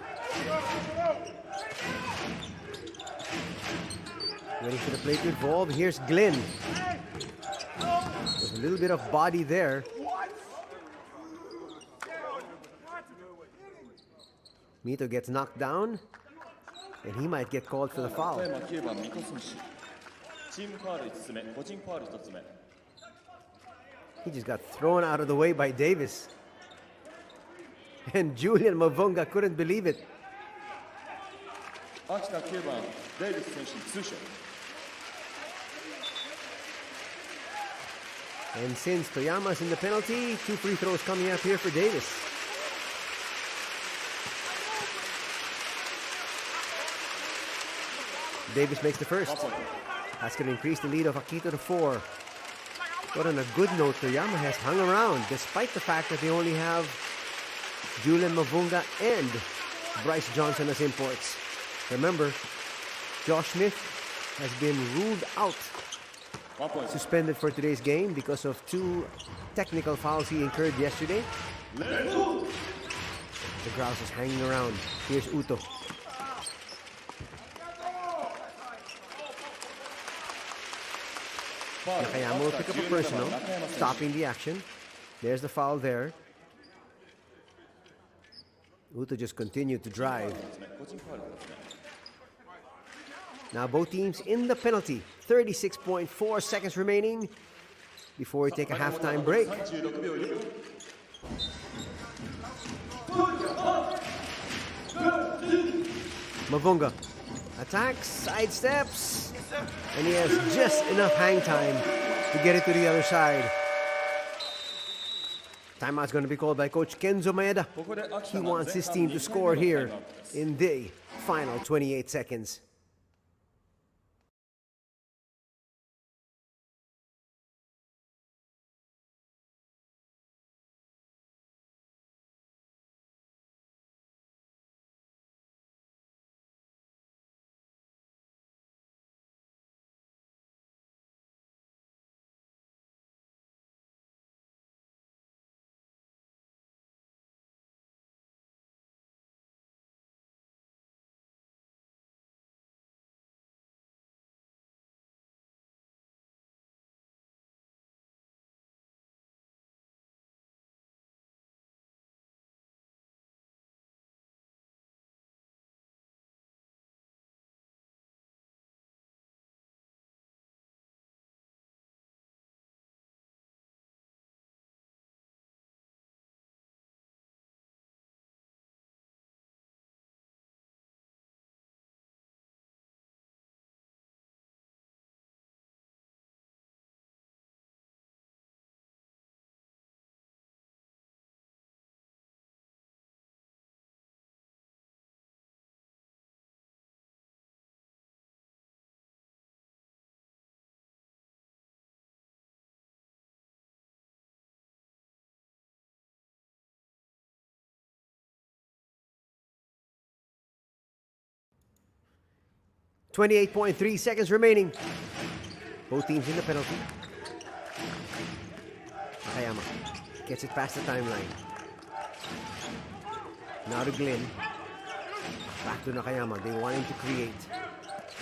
Waiting for the play to evolve. Here's Glenn. There's a little bit of body there. Mito gets knocked down, and he might get called for the foul. He just got thrown out of the way by Davis. And Julian Mavunga couldn't believe it. And since Toyama's in the penalty, 2 free throws coming up here for Davis. Davis makes the first. That's going to increase the lead of Akita to 4. But on a good note, Toyama has hung around despite the fact that they only have Julian Mavunga and Bryce Johnson as imports. Remember, Josh Smith has been ruled out, 1 point. suspended for today's game because of 2 technical fouls he incurred yesterday. The Grouses hanging around. Here's Uto. Nakayama will pick up a personal, stopping the action. There's the foul there. Uto just continued to drive. Now both teams in the penalty. 36.4 seconds remaining before we take a halftime break. Mavunga attacks, sidesteps, and he has just enough hang time to get it to the other side. Timeout's going to be called by Coach Kenzo Maeda. He wants his team to score here in the final 28 seconds. .3 seconds remaining. Both teams in the penalty. Toyama gets it past the timeline. Now to Glenn. Back to Nakayama. They want him to create.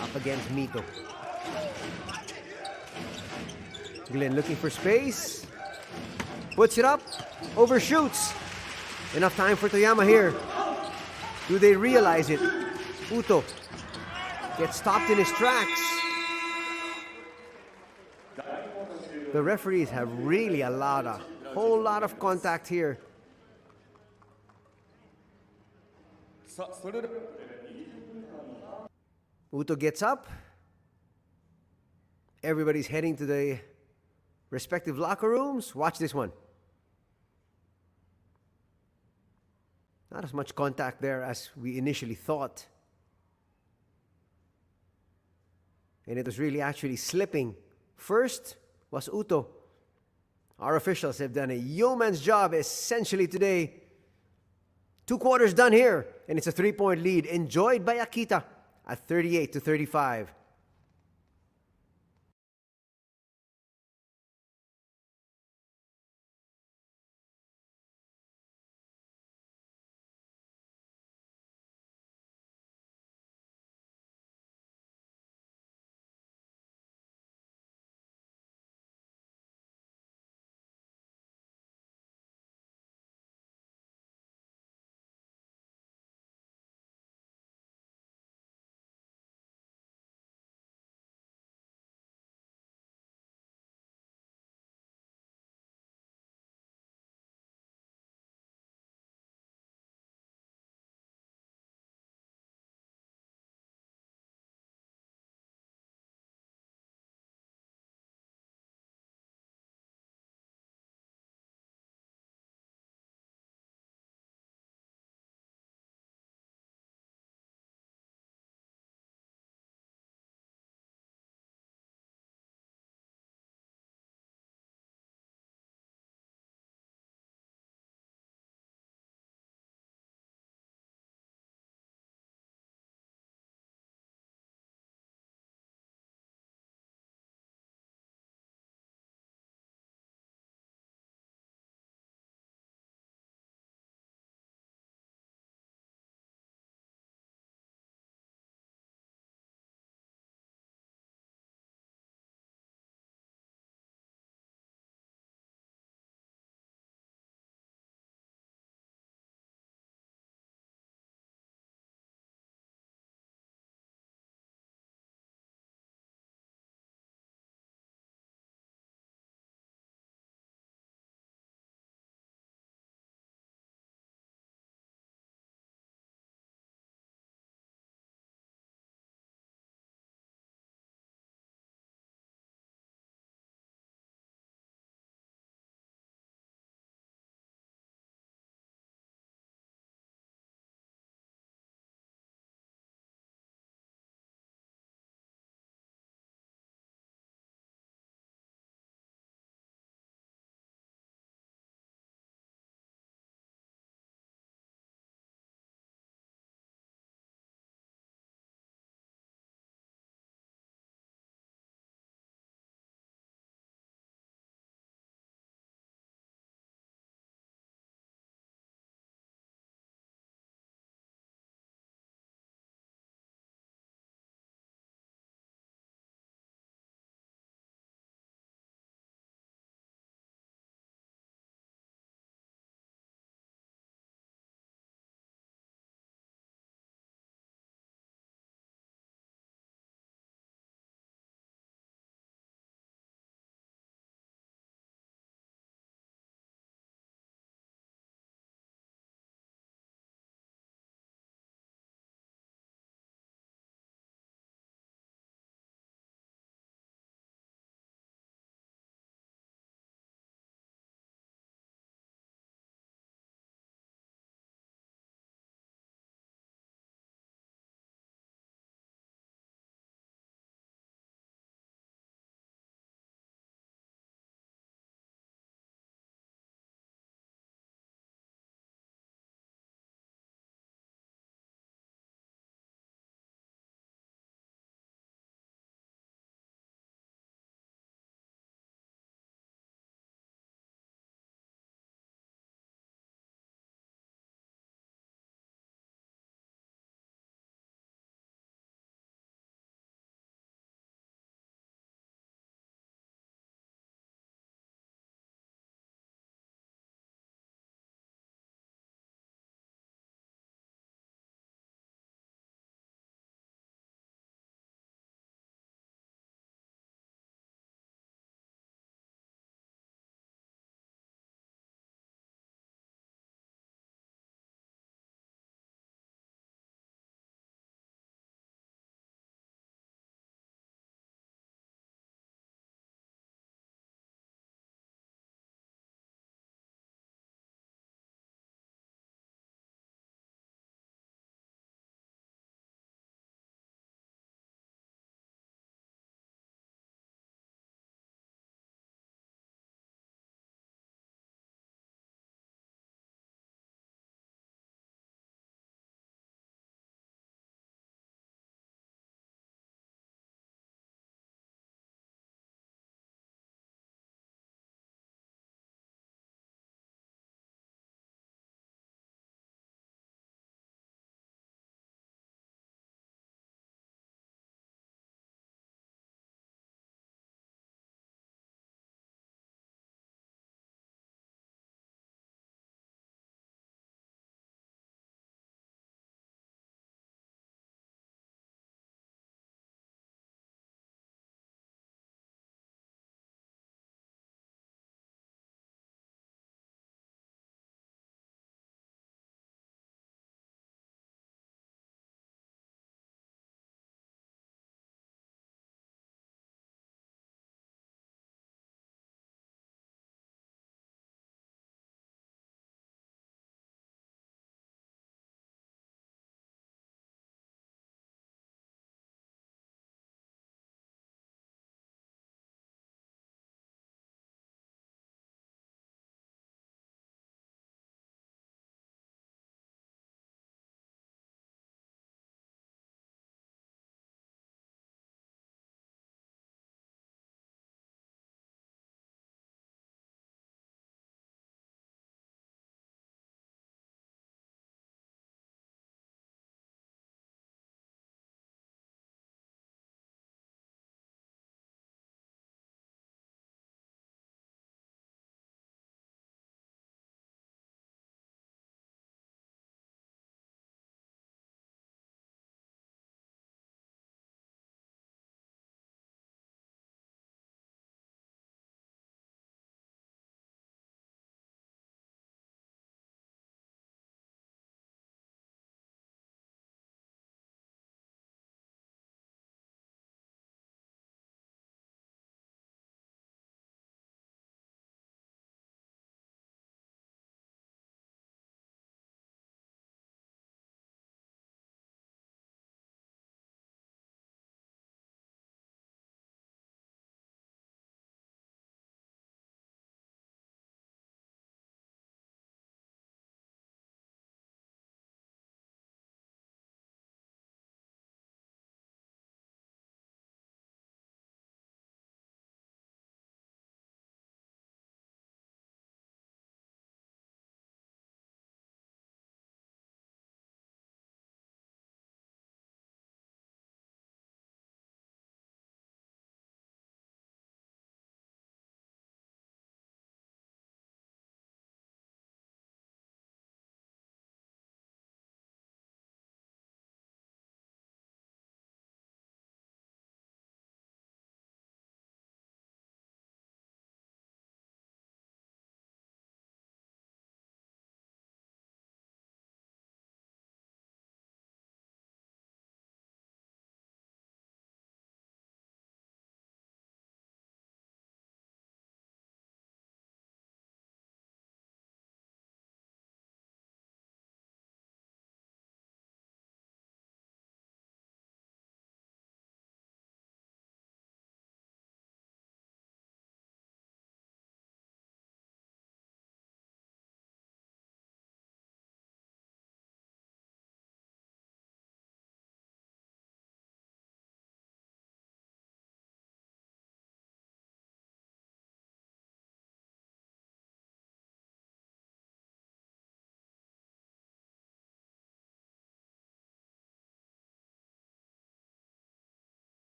Up against Mito. Glenn looking for space. Puts it up. Overshoots. Enough time for Toyama here. Do they realize it? Uto gets stopped in his tracks. The referees have really allowed a whole lot of contact here. Uto gets up. Everybody's heading to the respective locker rooms. Watch this one. Not as much contact there as we initially thought. And it was really actually slipping. First was Uto. Our officials have done a yeoman's job essentially today. 2 quarters done here, and it's a 3-point lead enjoyed by Akita at 38-35.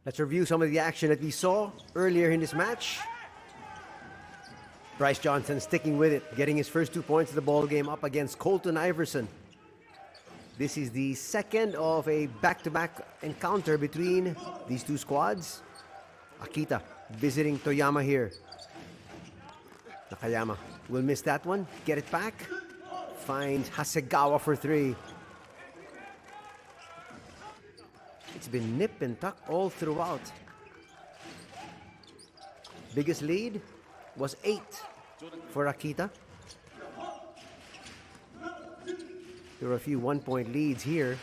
Let's review some of the action that we saw earlier in this match. Bryce Johnson sticking with it, getting his first 2 points of the ball game up against Colton Iverson. This is the second of a back-to-back encounter between these two squads. Akita visiting Toyama here. Nakayama will miss that one. Get it back. Finds Hasegawa for 3. It's been nip and tuck all throughout. Biggest lead was 8 for Akita. There were a few 1-point leads here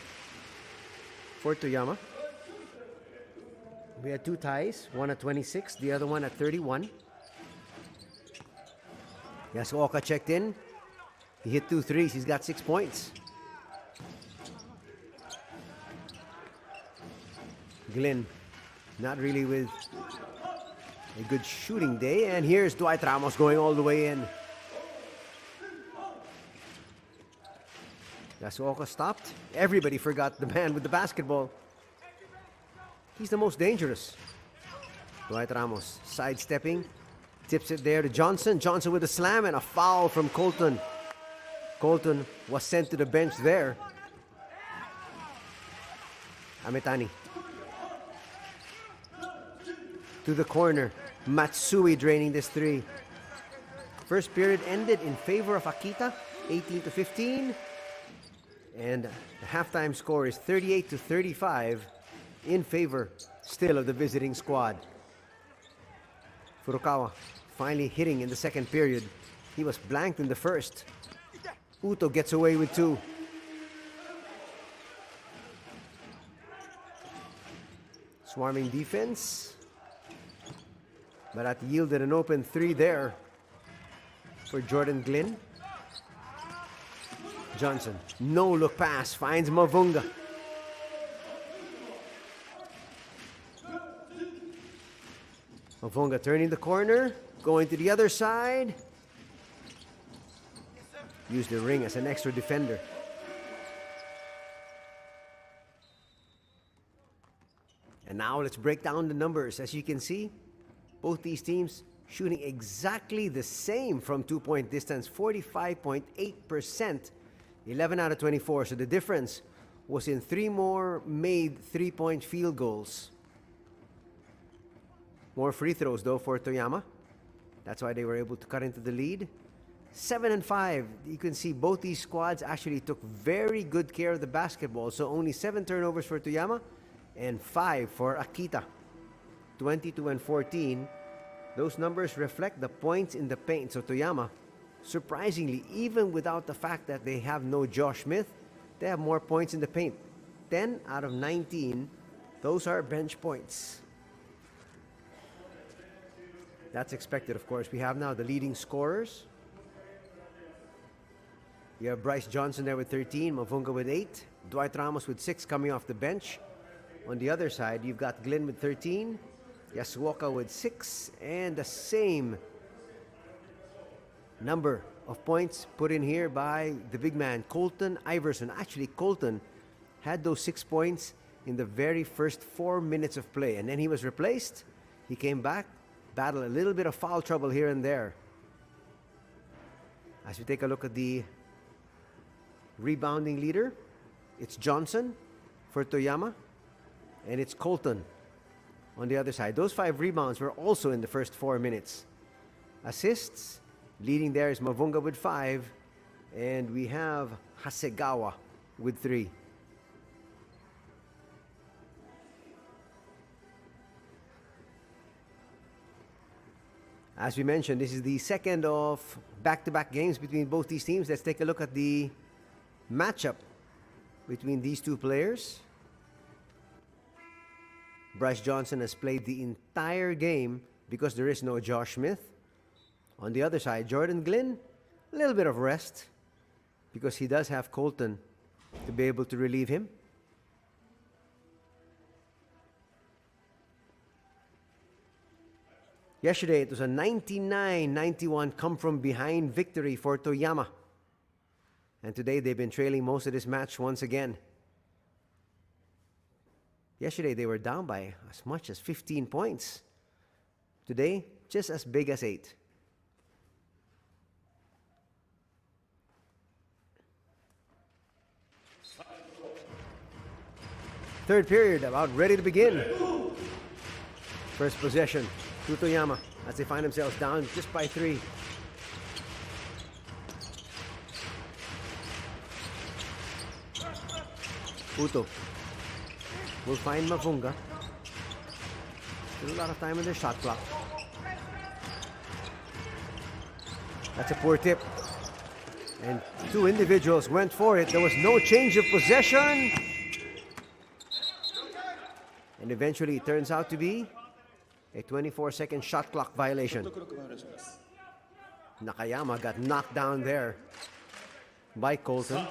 for Toyama. We had 2 ties, one at 26, the other one at 31. Yasuoka checked in. He hit 2 threes. He's got 6 points. Glenn, not really with a good shooting day. And here's Dwight Ramos going all the way in. Yasuoka stopped. Everybody forgot the man with the basketball. He's the most dangerous. Dwight Ramos sidestepping. Tips it there to Johnson. Johnson with a slam and a foul from Colton. Colton was sent to the bench there. Ametani. To the corner. Matsui draining this 3. First period ended in favor of Akita, 18-15. And the halftime score is 38-35 in favor still of the visiting squad. Furukawa finally hitting in the second period. He was blanked in the first. Uto gets away with 2. Swarming defense. But that yielded an open 3 there for Jordan Glynn. Johnson, no look pass, finds Mavunga. Mavunga turning the corner, going to the other side. Use the ring as an extra defender. And now let's break down the numbers. As you can see, both these teams shooting exactly the same from 2-point distance, 45.8%, 11 out of 24. So the difference was in 3 more made 3-point field goals. More free throws though for Toyama. That's why they were able to cut into the lead. 7 and 5. You can see both these squads actually took very good care of the basketball. So only 7 turnovers for Toyama and 5 for Akita. 22 and 14. Those numbers reflect the points in the paint. So Toyama, surprisingly, even without the fact that they have no Josh Smith, they have more points in the paint. 10 out of 19. Those are bench points. That's expected, of course. We have now the leading scorers. You have Bryce Johnson there with 13, Mavunga with 8, Dwight Ramos with 6 coming off the bench. On the other side, you've got Glenn with 13, Yasuoka with 6, and the same number of points put in here by the big man, Colton Iverson. Actually, Colton had those 6 points in the very first 4 minutes of play, and then he was replaced. He came back, battled a little bit of foul trouble here and there. As we take a look at the rebounding leader, it's Johnson for Toyama, and it's Colton on the other side. Those 5 rebounds were also in the first 4 minutes. Assists, leading there is Mavunga with 5, and we have Hasegawa with 3. As we mentioned, this is the second of back-to-back games between both these teams. Let's take a look at the matchup between these two players. Bryce Johnson has played the entire game because there is no Josh Smith. On the other side, Jordan Glynn, a little bit of rest because he does have Colton to be able to relieve him. Yesterday, it was a 99-91 come-from-behind victory for Toyama. And today, they've been trailing most of this match once again. Yesterday, they were down by as much as 15 points. Today, just as big as 8. Third period, about ready to begin. First possession to Toyama as they find themselves down just by 3. Uto will find Mavunga. Still a lot of time in their shot clock. That's a poor tip. And 2 individuals went for it. There was no change of possession. And eventually it turns out to be a 24-second shot clock violation. Nakayama got knocked down there by Colton.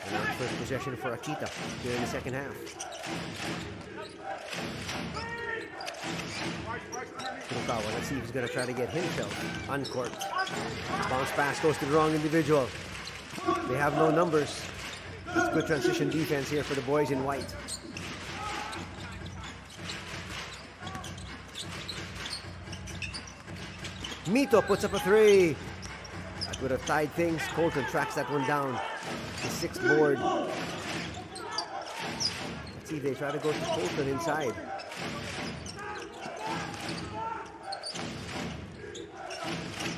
And now first possession for Akita here in the second half. Kurokawa, let's see if he's going to try to get himself uncorked. Bounce pass goes to the wrong individual. They have no numbers. It's good transition defense here for the boys in white. Mito puts up a 3. That would have tied things. Colton tracks that one down. The 6th board. Let's see if they try to go to Colton inside.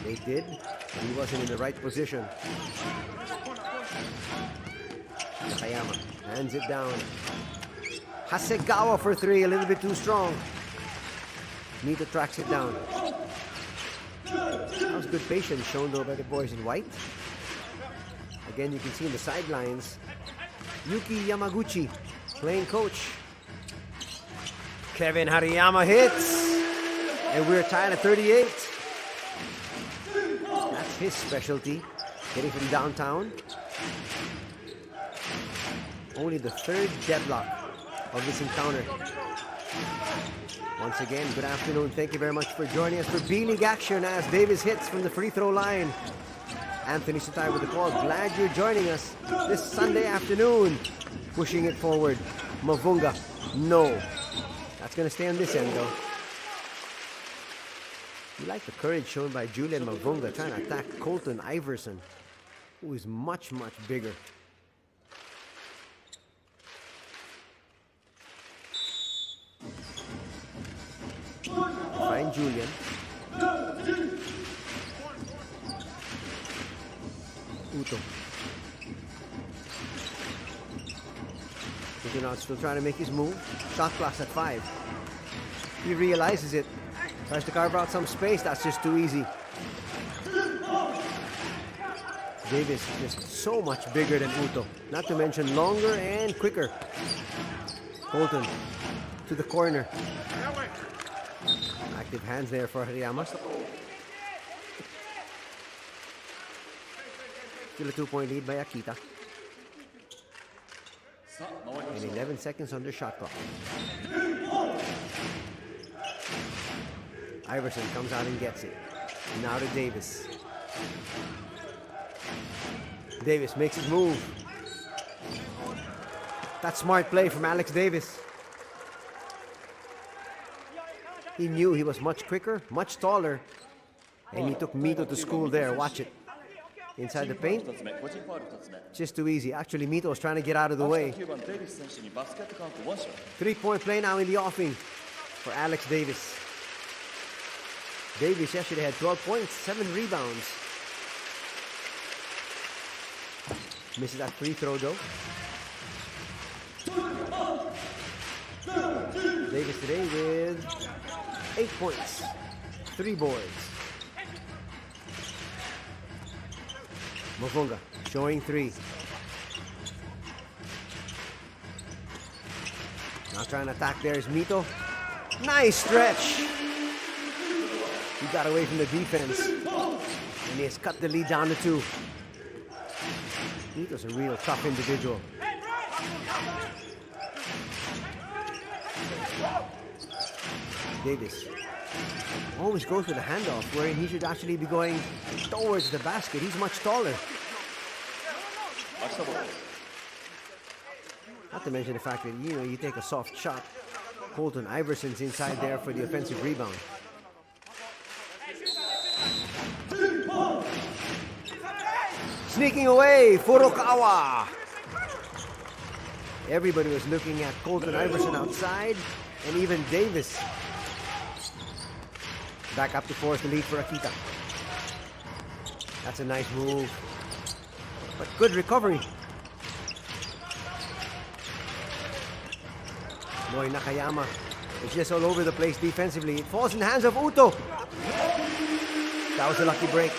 They did. He wasn't in the right position. Toyama hands it down. Hasegawa for 3, a little bit too strong. Mito tracks it down. That was good patience shown though by the boys in white. Again, you can see in the sidelines, Yuki Yamaguchi playing coach. Kevin Hariyama hits. And we're tied at 38. That's his specialty, hitting from downtown. Only the 3rd deadlock of this encounter. Once again, good afternoon. Thank you very much for joining us for B.LEAGUE action as Davis hits from the free throw line. Anthony Sutai with the call. Glad you're joining us this Sunday afternoon. Pushing it forward. Mavunga, no. That's going to stay on this end though. You like the courage shown by Julian Mavunga trying to attack Colton Iverson, who is much, much bigger. Find Julian. Uto. Kutunot still trying to make his move. Shot clock's at 5. He realizes it. Tries to carve out some space. That's just too easy. Davis is just so much bigger than Uto. Not to mention longer and quicker. Colton to the corner. Active hands there for Hariyama. Still a 2-point lead by Akita. And 11 seconds on the shot clock. Iverson comes out and gets it. Now to Davis. Davis makes his move. That's smart play from Alex Davis. He knew he was much quicker, much taller, and he took Mito to school there. Watch it. Inside the paint. Just too easy. Actually, Mito was trying to get out of the way. 3-point play now in the offing for Alex Davis. Davis yesterday had 12 points, 7 rebounds. Misses that free throw though. Davis today with 8 points, 3 boards. Mavunga showing 3. Now trying to attack there is Mito. Nice stretch. He got away from the defense. And he has cut the lead down to 2. Mito's a real tough individual. Davis always goes for the handoff, wherein he should actually be going towards the basket. He's much taller. Akita ball. Not to mention the fact that, you take a soft shot. Colton Iverson's inside there for the offensive rebound. Sneaking away, Furukawa. Everybody was looking at Colton Iverson outside, and even Davis. Back up to force the lead for Akita. That's a nice move, but good recovery. Boy, Nakayama is just all over the place defensively. It falls in the hands of Uto. That was a lucky break.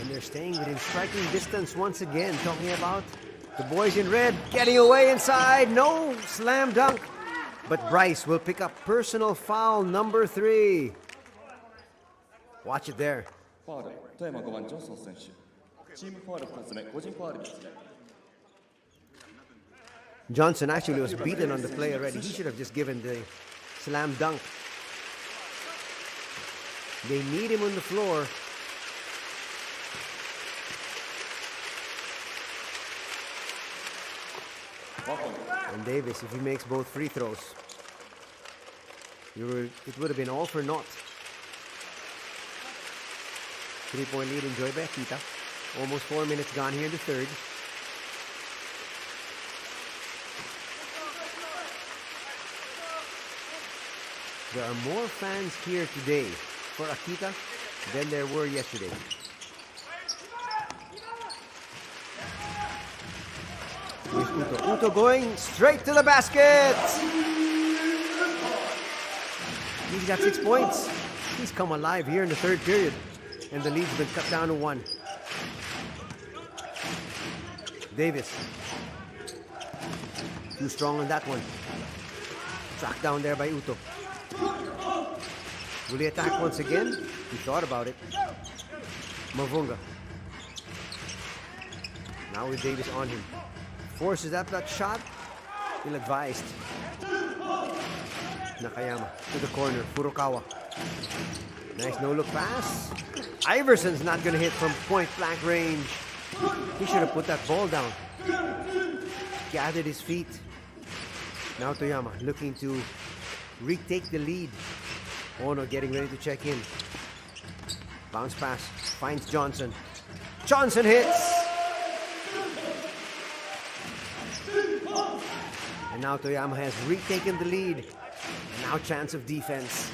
And they're staying within striking distance once again. Talking about the boys in red getting away inside. No slam dunk. But Bryce will pick up personal foul number 3. Watch it there. ファウル、富山5番ジョンソン選手。チームファウル2つ目、個人ファウルですね。 Johnson actually was beaten on the play already. He should have just given the slam dunk. They need him on the floor. And Davis, if he makes both free throws, it would have been all for naught. 3-point lead enjoyed by Akita. Almost 4 minutes gone here in the third. There are more fans here today for Akita than there were yesterday. Here's Uto. Uto going straight to the basket. He's got 6 points. He's come alive here in the third period. And the lead's been cut down to 1. Davis. Too strong on that one. Tracked down there by Uto. Will he attack once again? He thought about it. Mavunga. Now with Davis on him. Forces up that shot. Ill-advised. Nakayama to the corner. Furukawa. Nice no-look pass. Iverson's not going to hit from point-blank range. He should have put that ball down. Gathered his feet. Now Toyama looking to retake the lead. Ono getting ready to check in. Bounce pass. Finds Johnson. Johnson hits! And now Toyama has retaken the lead. And now chance of defense.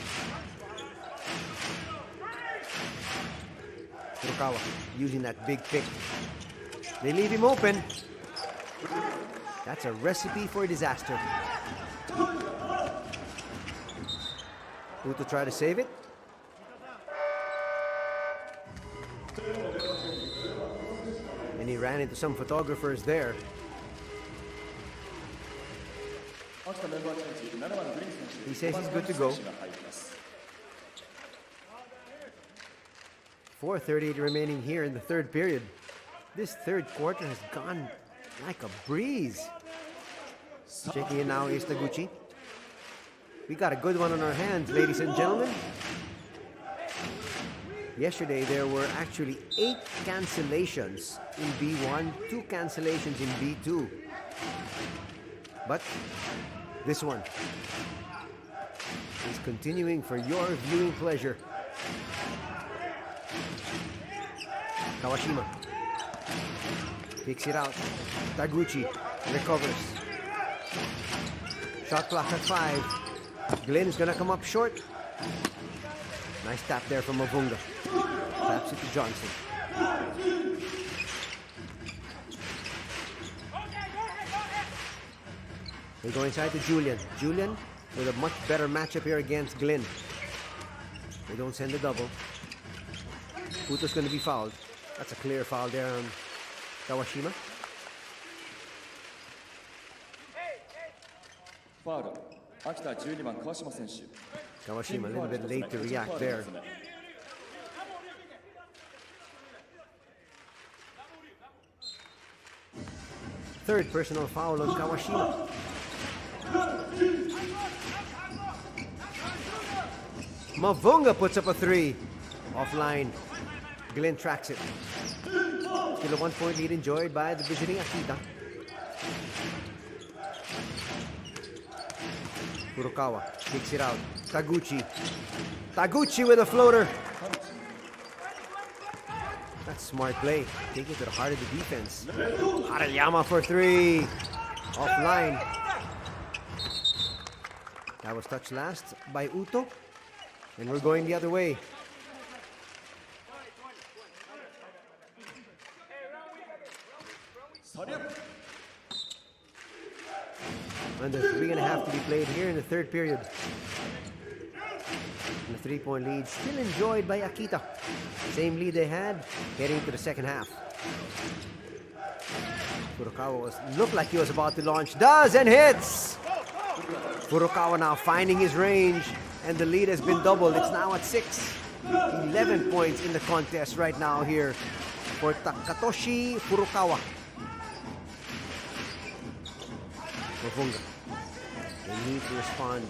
Furukawa using that big pick. They leave him open. That's a recipe for disaster. Uto try to save it. And he ran into some photographers there. He says he's good to go. 4:38 remaining here in the third period. This third quarter has gone like a breeze. Checking in now is Taguchi. We got a good one on our hands, ladies and gentlemen. Yesterday there were actually 8 cancellations in B1, 2 cancellations in B2. But this one is continuing for your viewing pleasure. Kawashima kicks it out. Taguchi recovers. Shot clock at 5. Glenn's gonna come up short. Nice tap there from Mavunga. Taps it to Johnson. They go inside to Julian. Julian with a much better matchup here against Glenn. They don't send the double. Uto's gonna be fouled. That's a clear foul there on Kawashima. Foul. Akita 12番川島選手。 Kawashima a little bit late to react there. Third personal foul on Kawashima. Mavunga puts up a 3. Offline. Glenn tracks it. Still a 1-point lead enjoyed by the visiting Akita. Furukawa kicks it out. Taguchi. Taguchi with a floater. That's smart play. Take it to the heart of the defense. Harayama for 3. Offline. That was touched last by Uto. And we're going the other way. Under 3.5 to be played here in the third period. And the 3-point lead still enjoyed by Akita. Same lead they had heading into the second half. Furukawa looked like he was about to launch. Does and hits! Furukawa now finding his range. And the lead has been doubled. It's now at 6. 11 points in the contest right now here for Takatoshi Furukawa. Mavunga. They need to respond.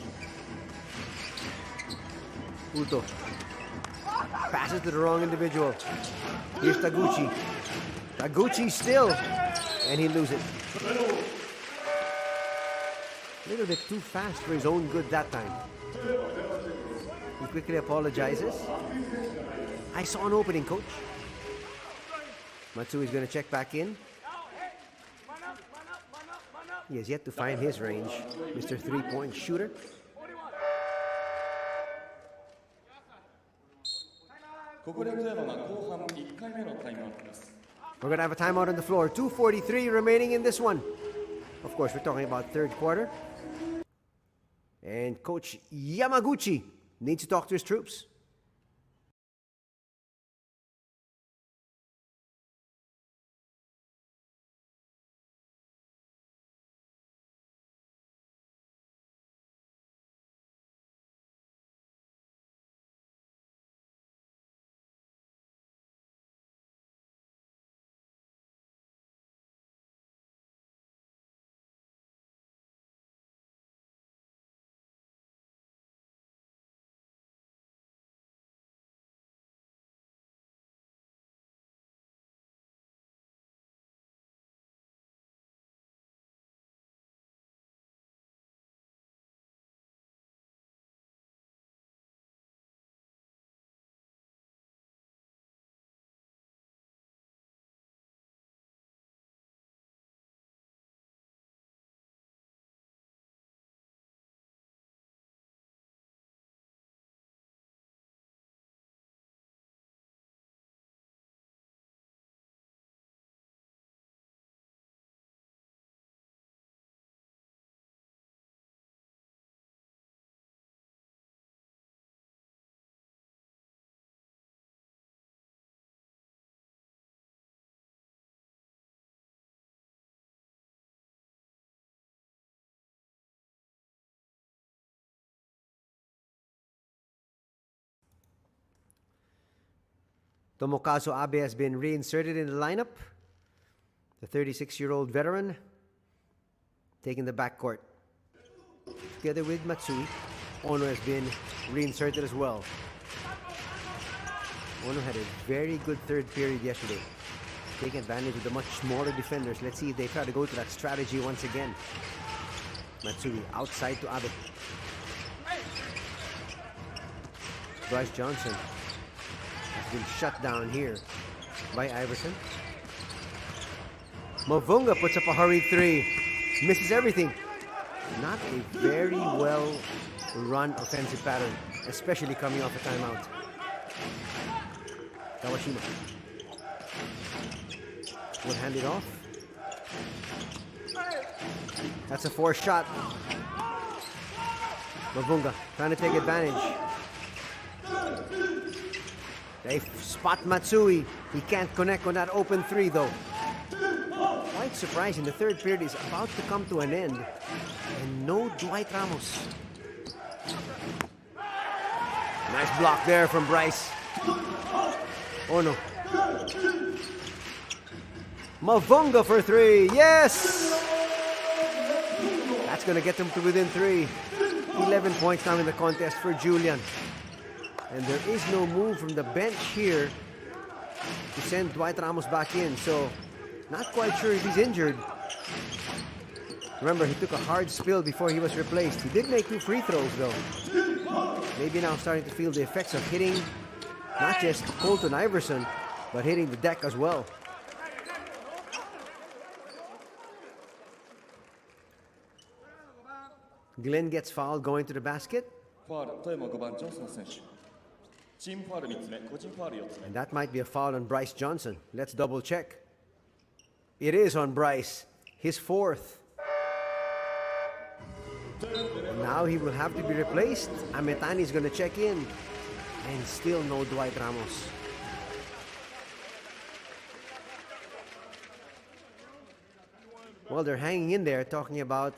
Uto. Passes to the wrong individual. Here's Taguchi. Taguchi still. And he loses it. A little bit too fast for his own good that time. He quickly apologizes. I saw an opening, coach. Matsui's going to check back in. He has yet to find his range, Mr. 3-point shooter. We're going to have a timeout on the floor. 2:43 remaining in this one. Of course, we're talking about third quarter. And Coach Yamaguchi needs to talk to his troops. Tomokazu Abe has been reinserted in the lineup. The 36-year-old veteran taking the backcourt. Together with Matsui, Ono has been reinserted as well. Ono had a very good third period yesterday, taking advantage of the much smaller defenders. Let's see if they try to go to that strategy once again. Matsui outside to Abe. Bryce Johnson has been shut down here by Iverson. Mavunga puts up a hurried 3. Misses everything. Not a very well run offensive pattern, especially coming off a timeout. Kawashima will hand it off. That's a forced shot. Mavunga trying to take advantage. They spot Matsui. He can't connect on that open 3 though. Quite surprising. The third period is about to come to an end. And no Dwight Ramos. Nice block there from Bryce. Oh no. Mavunga for 3. Yes! That's going to get them to within 3. 11 points now in the contest for Julian. And there is no move from the bench here to send Dwight Ramos back in. So, not quite sure if he's injured. Remember, he took a hard spill before he was replaced. He did make 2 free throws, though. Maybe now starting to feel the effects of hitting not just Colton Iverson, but hitting the deck as well. Glenn gets fouled going to the basket. ファール、富山5番ジョンソン選手。チームファール3つ目、個人ファール4つ目。 And that might be a foul on Bryce Johnson. Let's double check. It is on Bryce, his 4th. And now he will have to be replaced. Ametani is going to check in. And still no Dwight Ramos. Well, they're hanging in there talking about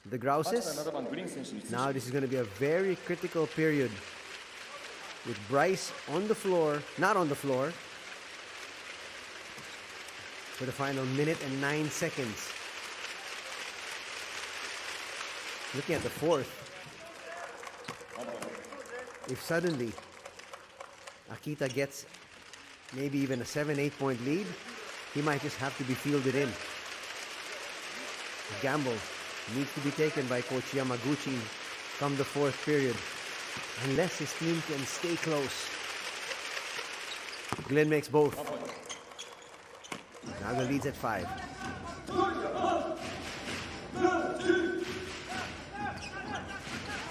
the 8番 Grouses. 7番グリーン選手に追加。 Now this is going to be a very critical period with Bryce on the floor, not on the floor, for the final minute and 9 seconds. Looking at the 4th. If suddenly Akita gets maybe even a 7-8 point lead, he might just have to be fielded in. The gamble needs to be taken by Coach Yamaguchi come the 4th period, unless his team can stay close. Glenn makes both. Now the lead's at 5.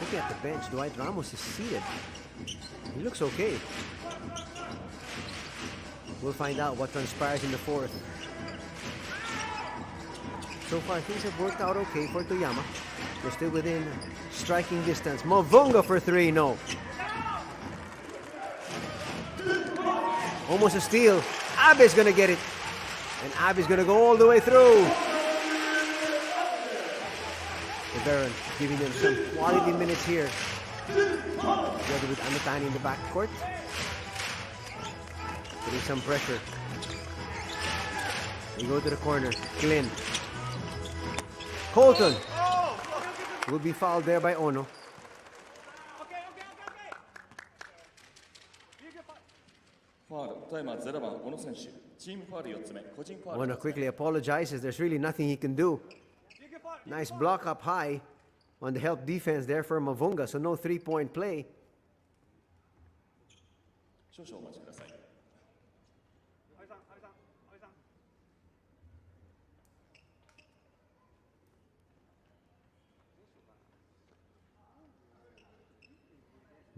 Looking at the bench, Dwight Ramos is seated. He looks okay. We'll find out what transpires in the 4th. So far, things have worked out okay for Toyama. They're still within striking distance. Mavunga for 3, no. Almost a steal. Abe's gonna get it. And Abe's gonna go all the way through. The Baron giving them some quality minutes here. Together with Amitani in the backcourt. Putting some pressure. They go to the corner. Glenn. Colton will be fouled there by Ono. ファール、富山0番小野選手。チームファール4つ目、個人ファール Ono 4つ目。 quickly apologizes. There's really nothing he can do. Nice block up high on the help defense there for Mavunga. So no 3-point play. 少々お待ちください。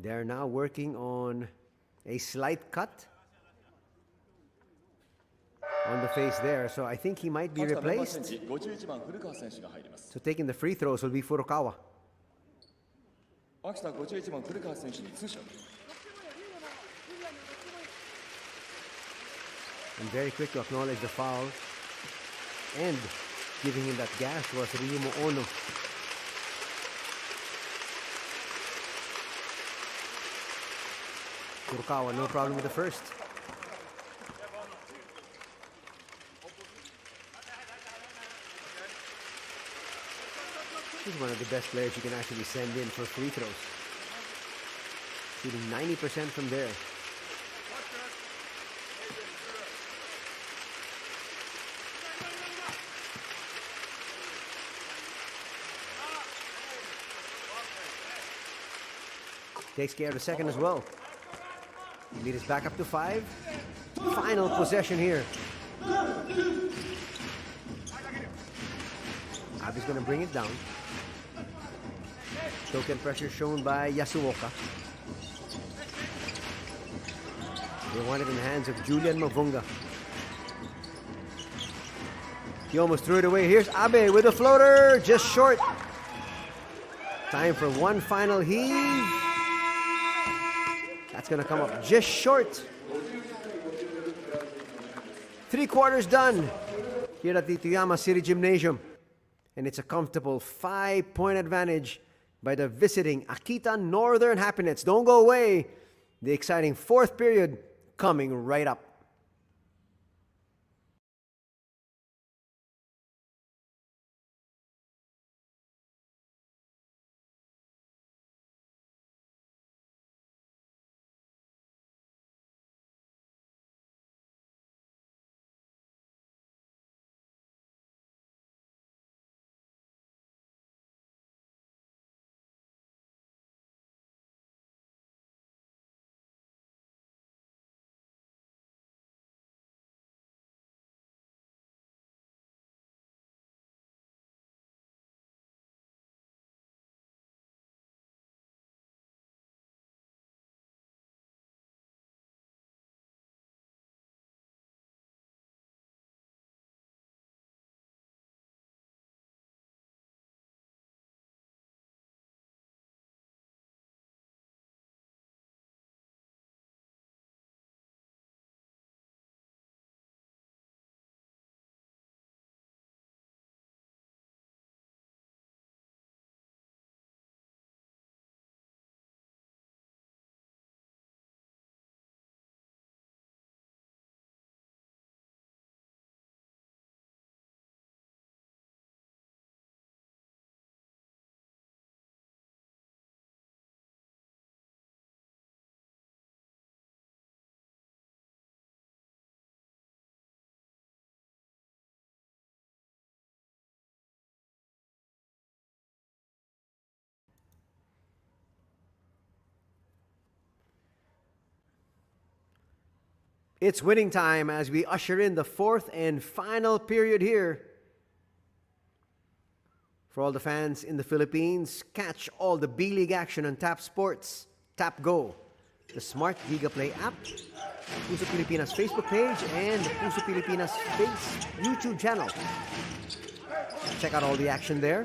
They're now working on a slight cut on the face there. So I think he might be 秋田メンバーチェン replaced. ジ、51番古川選手が入ります。 So taking the free throws will be Furukawa. 秋田51番古川選手にツーショット。 And very quick to acknowledge the foul. And giving him that gash was Ryumo Ono. Furukawa, no problem with the first. He's one of the best players you can actually send in for free throws. Shooting 90% from there. Takes care of the second as well. Lead is back up to 5. Final possession here. Abe's going to bring it down. Token pressure shown by Yasuoka. They want it in the hands of Julian Mavunga. He almost threw it away. Here's Abe with a floater. Just short. Time for one final heave. That's going to come up just short. 3/4 done here at the Toyama City Gymnasium. And it's a comfortable 5-point advantage by the visiting Akita Northern Happinets. Don't go away. The exciting 4th period coming right up. It's winning time as we usher in the fourth and final period here. For all the fans in the Philippines, catch all the B.LEAGUE action on Tap Sports, TapGo, the smart GigaPlay app, Puso Pilipinas Facebook page, and Puso Pilipinas YouTube channel. Check out all the action there.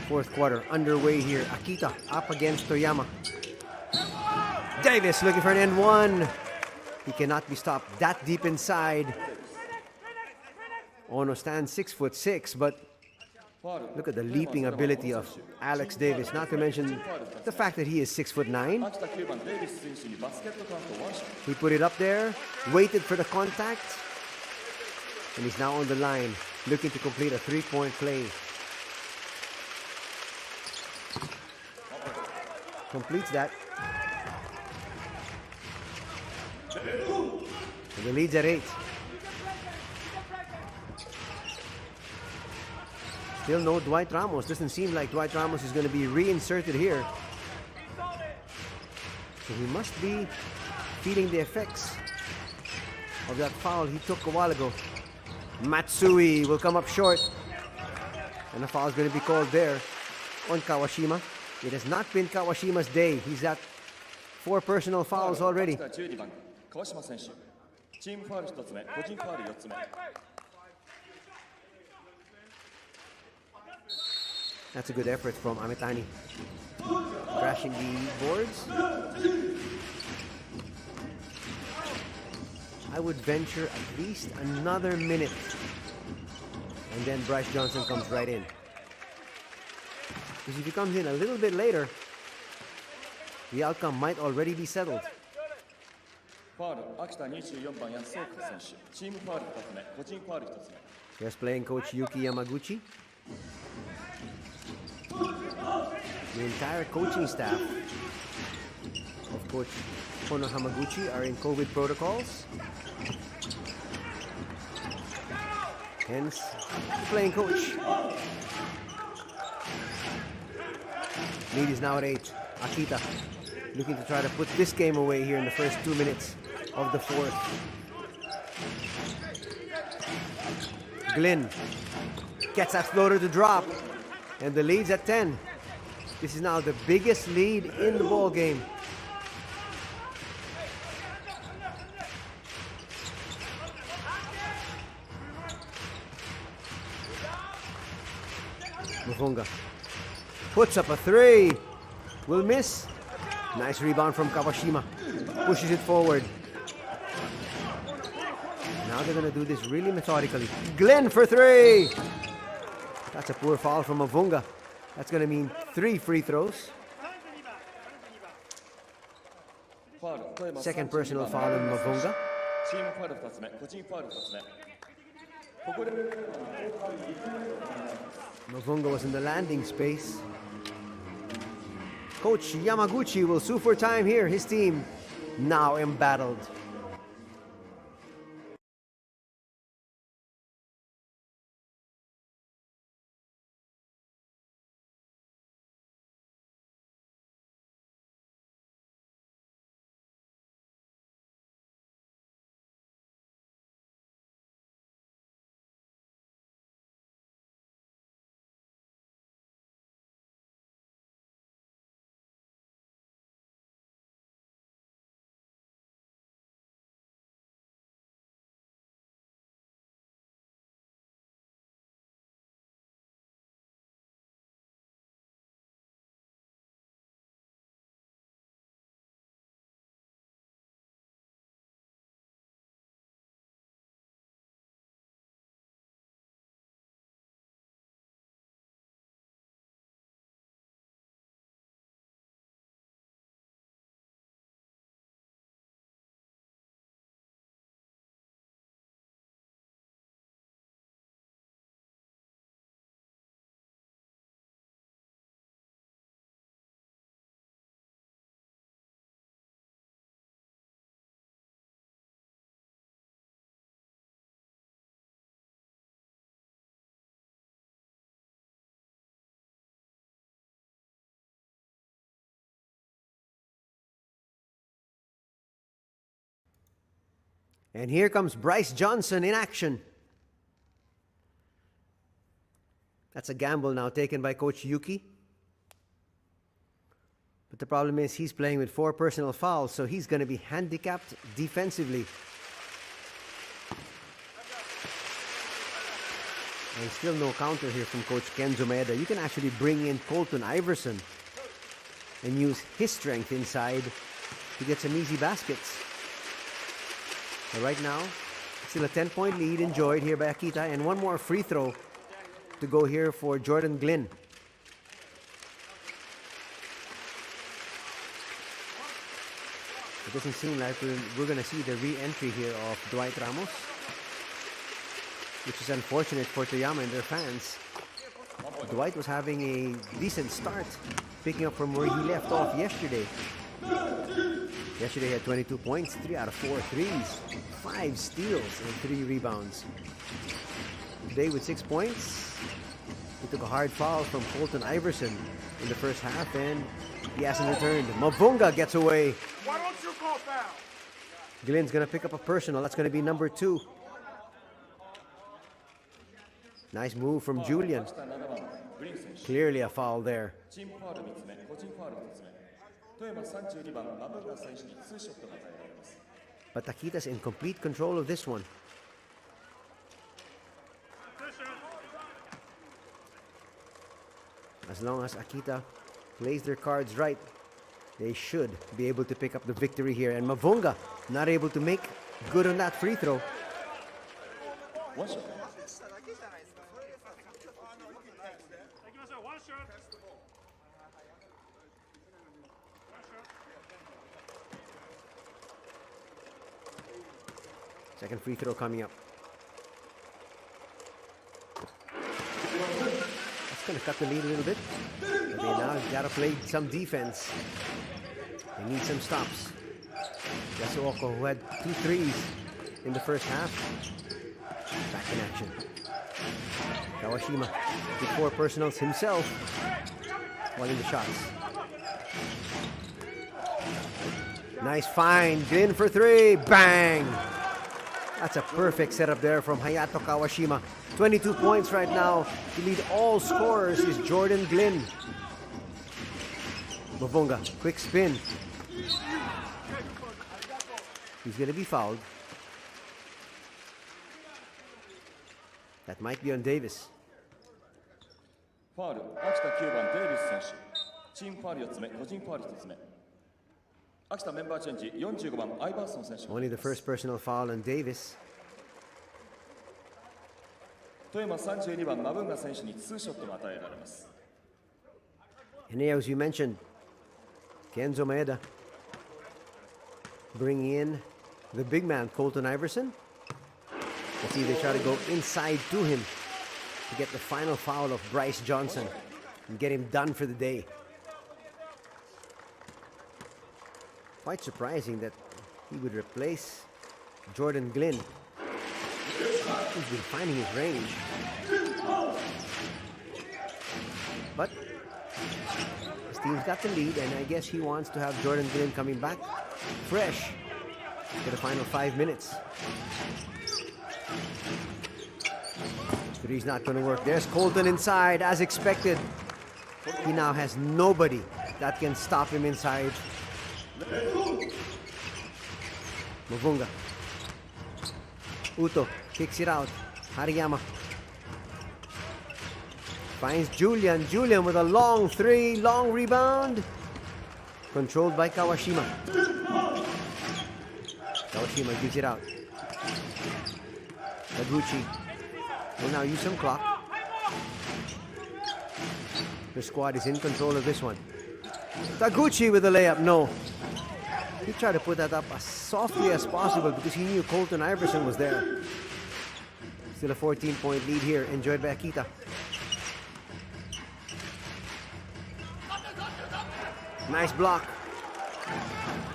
Fourth quarter underway here. Akita up against Toyama. Davis looking for an end one. He cannot be stopped that deep inside. Ono stands 6'6", but look at the leaping ability of Alex Davis, not to mention the fact that he is 6'9". He put it up there, waited for the contact, and he's now on the line, looking to complete a three-point play. Completes that. And the lead's at 8. Still no Dwight Ramos. Doesn't seem like Dwight Ramos is going to be reinserted here. So he must be feeling the effects of that foul he took a while ago. Matsui will come up short. And the foul is going to be called there on Kawashima. It has not been Kawashima's day. He's at 4 personal fouls already. That's a good effort from Amitani. Crashing the boards. I would venture at least another minute. And then Bryce Johnson comes right in. Because if he comes in a little bit later, the outcome might already be settled. Here's playing coach Yuki Yamaguchi. The entire coaching staff of Coach Kono Hamaguchi are in COVID protocols. Hence, the playing coach. Lead is now at 8. Akita looking to try to put this game away here in the first 2 minutes of the fourth. Glenn gets that floater to drop, and the lead's at 10. This is now the biggest lead in the ball game. Mavunga puts up a 3. Will miss. Nice rebound from Kawashima. Pushes it forward. Now they're going to do this really methodically. Glenn for 3. That's a poor foul from Mavunga. That's going to mean 3 free throws. Second personal foul on Mavunga. Mavunga was in the landing space. Coach Yamaguchi will sue for time here. His team now embattled. And here comes Bryce Johnson in action. That's a gamble now taken by Coach Yuki. But the problem is he's playing with 4 personal fouls, so he's going to be handicapped defensively. And still no counter here from Coach Kenzo Maeda. You can actually bring in Colton Iverson and use his strength inside to get some easy baskets. But right now, still a 10-point lead enjoyed here by Akita, and one more free throw to go here for Jordan Glynn. It doesn't seem like we're going to see the re-entry here of Dwight Ramos, which is unfortunate for Toyama and their fans. Dwight was having a decent start, picking up from where he left off yesterday. Yesterday he had 22 points, 3 out of 4 threes, 5 steals, and 3 rebounds. Today with 6 points, he took a hard foul from Colton Iverson in the first half, and he hasn't returned. Mavunga gets away. Why don't you call foul? Glynn's going to pick up a personal. That's going to be number 2. Nice move from Julian. Clearly a foul there. But Akita's in complete control of this one. As long as Akita plays their cards right, they should be able to pick up the victory here. And Mavunga not able to make good on that free throw. Second free throw coming up. That's going to cut the lead a little bit. But they now got to play some defense. They need some stops. Yasuoko, who had 2 threes in the first half, back in action. Kawashima with 4 personals himself while in the shots. Nice find. Glynn for 3. Bang! That's a perfect setup there from Hayato Kawashima. 22 points right now. To lead all scorers is Jordan Glynn. Mavunga, quick spin. He's going to be fouled. That might be on Davis. ファウル、秋田9番デイビス選手。チームファウル4つ目、個人ファウル1つ目。秋田メンバーチェンジ45番アイバーソン選手。 Only the first personal foul on Davis. 富山32番マブンガ選手に2ショットが与えられます。 And here, as you mentioned, Kenzo Maeda bringing in the big man, Colton Iverson. Let's see if they try to go inside to him to get the final foul of Bryce Johnson and get him done for the day. Quite surprising that he would replace Jordan Glynn. He's been finding his range. But his team's got the lead, and I guess he wants to have Jordan Glynn coming back fresh for the final 5 minutes. Three's not going to work. There's Colton inside, as expected. He now has nobody that can stop him inside. Mavunga. Uto kicks it out. Hariyama finds Julian. Julian with a long 3, long rebound. Controlled by Kawashima. Kawashima gives it out. Taguchi will now use some clock. The squad is in control of this one. Taguchi with the layup. No. He tried to put that up as softly as possible because he knew Colton Iverson was there. Still a 14-point lead here, enjoyed by Akita. Nice block.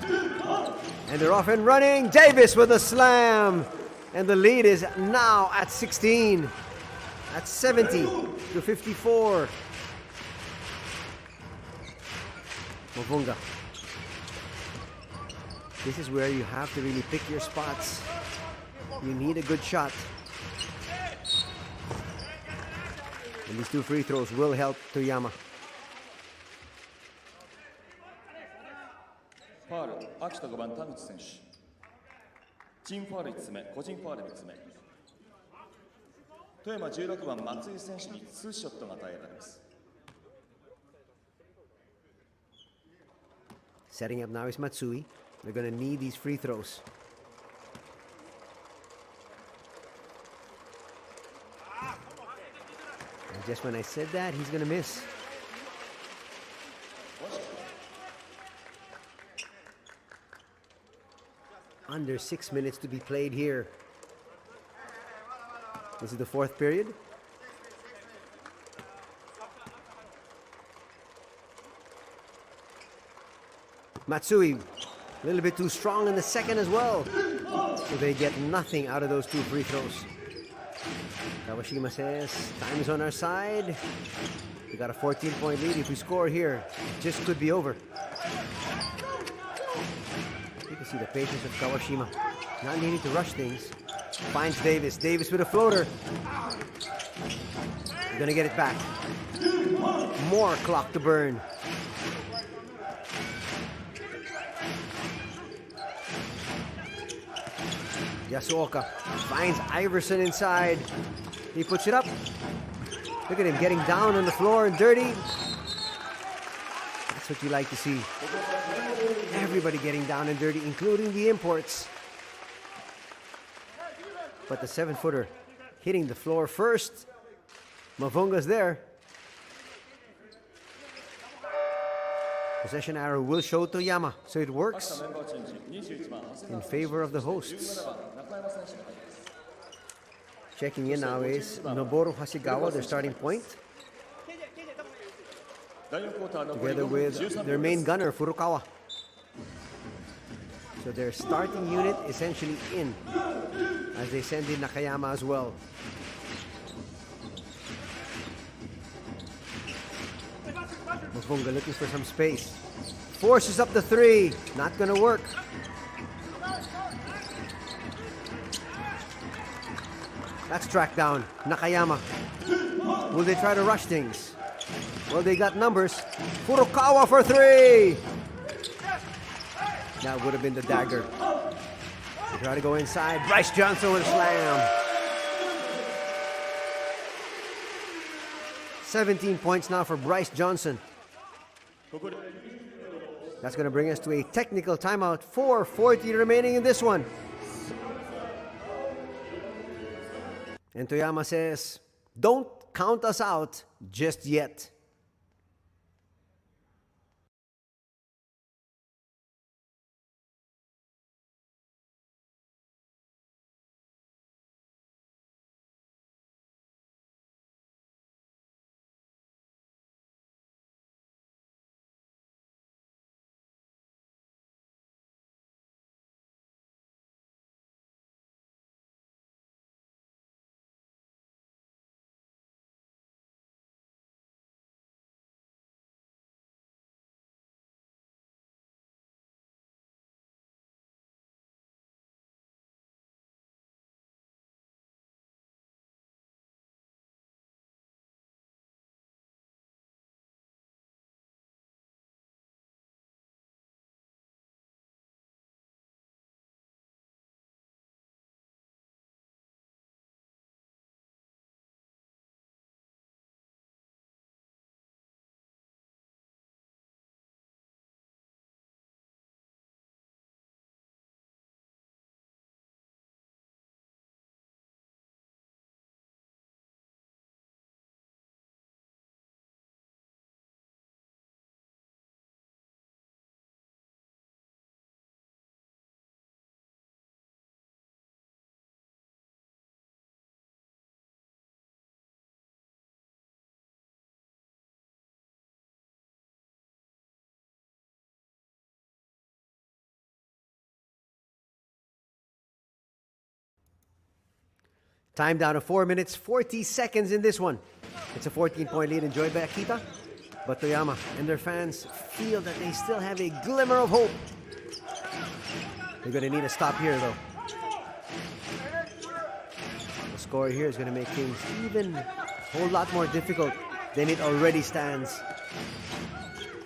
And they're off and running. Davis with a slam. And the lead is now at 16. At 70 to 54. Mavunga. This is where you have to really pick your spots. You need a good shot. And these 2 free throws will help Toyama. ファウル、秋田5番田口選手。チームファウル5つ目、個人ファウル3つ目。富山16番松井選手に2ショットが与えられます。Setting up now is Matsui. They're going to need these free throws. And just when I said that, he's going to miss. Under 6 minutes to be played here. This is the 4th period. Matsui, a little bit too strong in the second as well. So they get nothing out of those 2 free throws. Kawashima says, time is on our side. We got a 14-point lead. If we score here, it just could be over. You can see the patience of Kawashima. Not needing to rush things. Finds Davis. Davis with a floater. They're gonna get it back. More clock to burn. Yasuoka finds Iverson inside. He puts it up. Look at him getting down on the floor and dirty. That's what you like to see. Everybody getting down and dirty, including the imports. But the 7-footer hitting the floor first. Mavunga's there. Possession arrow will show Toyama, so it works in favor of the hosts. Checking in now is Noboru Hasegawa, their starting point, together with their main gunner, Furukawa. So their starting unit essentially in, as they send in Nakayama as well. Mafunga looking for some space. Forces up the 3. Not gonna work. That's tracked down. Nakayama. Will they try to rush things? Well, they got numbers. Furukawa for 3. That would have been the dagger. They try to go inside. Bryce Johnson with a slam. 17 points now for Bryce Johnson. That's going to bring us to a technical timeout. 4:40 remaining in this one. And Toyama says, don't count us out just yet. Time down to 4 minutes, 40 seconds in this one. It's a 14-point lead enjoyed by Akita. But Toyama and their fans feel that they still have a glimmer of hope. They're going to need a stop here, though. score here is going to make things even a whole lot more difficult than it already stands.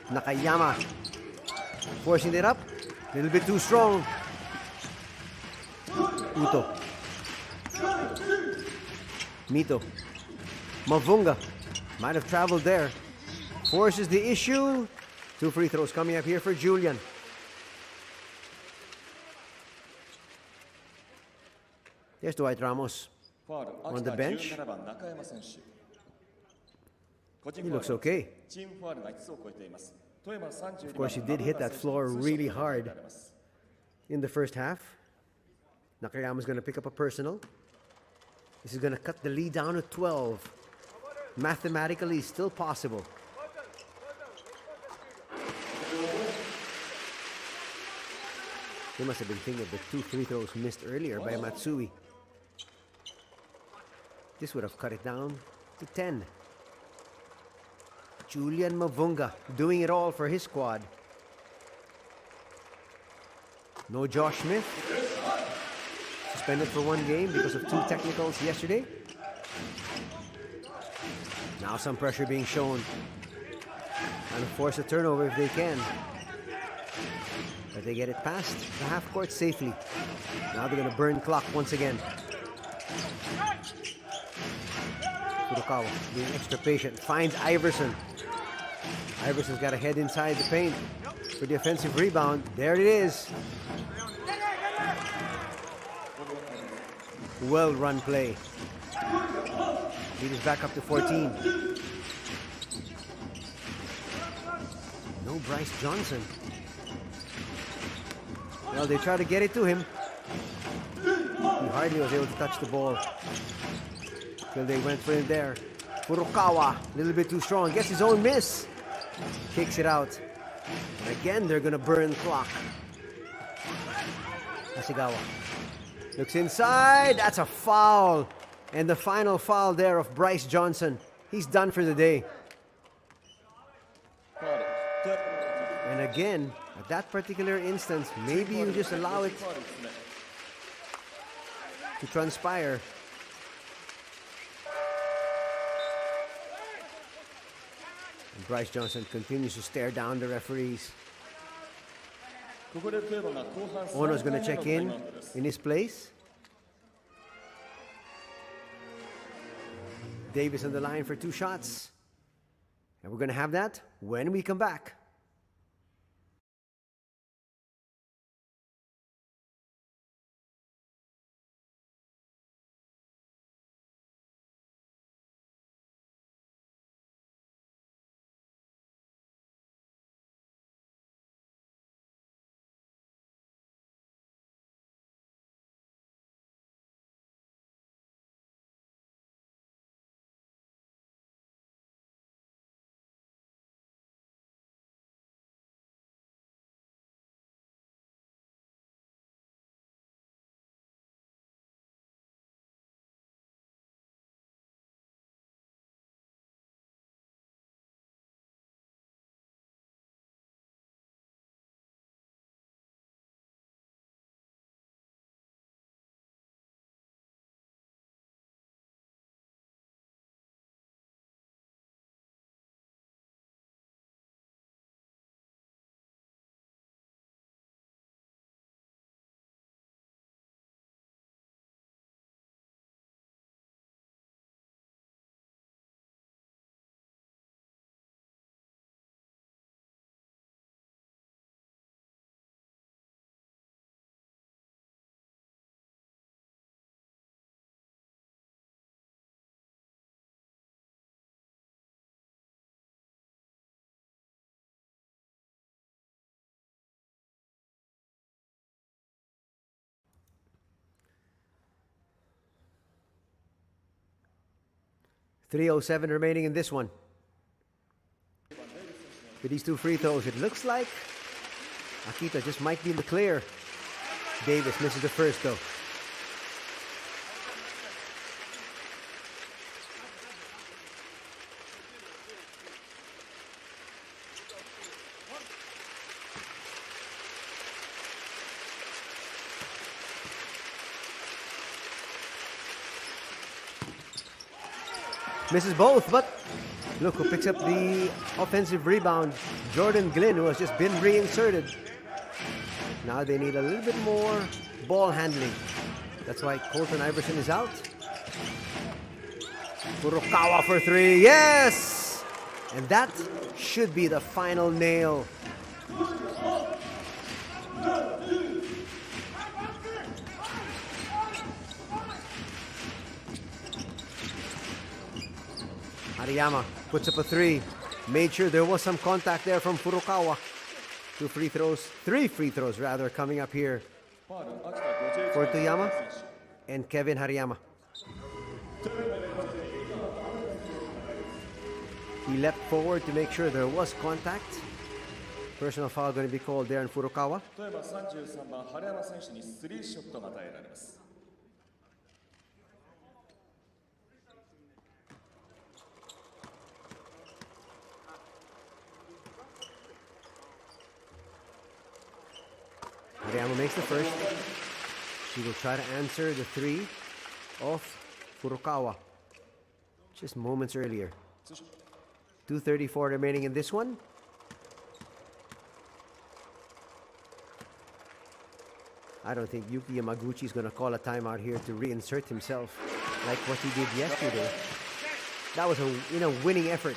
Nakayama forcing it up. A little bit too strong. Uto. Mito. Mavunga might have traveled there. Forces the issue. 2 free throws coming up here for Julian. There's Dwight Ramos ファウル on the 秋田 bench. 17番中山選手個人 He ファウ looks ル okay. チームファウルが5つを超えています富山の32番 Of course, he did hit that floor really hard in the first half. Nakayama's going to pick up a personal. This is going to cut the lead down to 12. Mathematically, still possible. They must have been thinking of the 2 free throws missed earlier by Matsui. This would have cut it down to 10. Julian Mavunga doing it all for his squad. No Josh Smith. Suspended for 1 game because of 2 technicals yesterday. Now some pressure being shown. And force a turnover if they can. But they get it past the half court safely. Now they're going to burn clock once again. Furukawa being extra patient. Finds Iverson. Iverson's got to head inside the paint for the offensive rebound. There it is. Well run play. Lead is back up to 14. No Bryce Johnson. Well, they try to get it to him. He hardly was able to touch the ball. Till they went for him there. Furukawa, a little bit too strong. Gets his own miss. Kicks it out. And again, they're going to burn clock. Hasegawa looks inside. That's a foul. And the final foul there of Bryce Johnson. He's done for the day. ファウル And again, at that particular instance, maybe you just allow it ファウルですね to transpire. And Bryce Johnson continues to stare down the referees. ここで富山が後半 Ono's 3 going 回 to 目の check タイ in ムアウトです in his place. Davis on the line for 2 shots. And we're going to have that when we come back. .307 remaining in this one. With these 2 free throws, it looks like Akita just might be in the clear. Davis misses the first though. Misses both, but look who picks up the offensive rebound. Jordan Glynn, who has just been reinserted. Now they need a little bit more ball handling. That's why Colton Iverson is out. Furukawa for three. Yes! And that should be the final nail. Hariyama puts up a three. Made sure there was some contact there from Furukawa. Three free throws rather, coming up here for Toyama and Kevin Hariyama. He leapt forward to make sure there was contact. Personal foul going to be called there on Furukawa. 富山33番晴山選手にスリーショットが与えられます。 Hariyama makes the first. He will try to answer the three of Furukawa just moments earlier. 2:34 remaining in this one. I don't think Yuki Yamaguchi is going to call a timeout here to reinsert himself like what he did yesterday. That was a winning effort.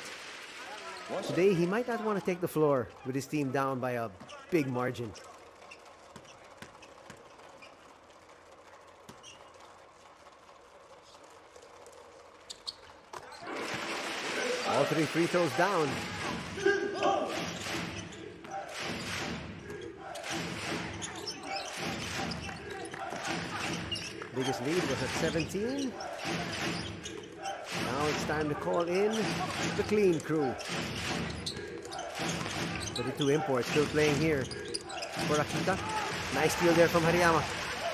Today he might not want to take the floor with his team down by a big margin. All three free throws down. Biggest lead was at 17. Now it's time to call in the clean crew. 32 imports still playing here for Akita. Nice steal there from Hariyama.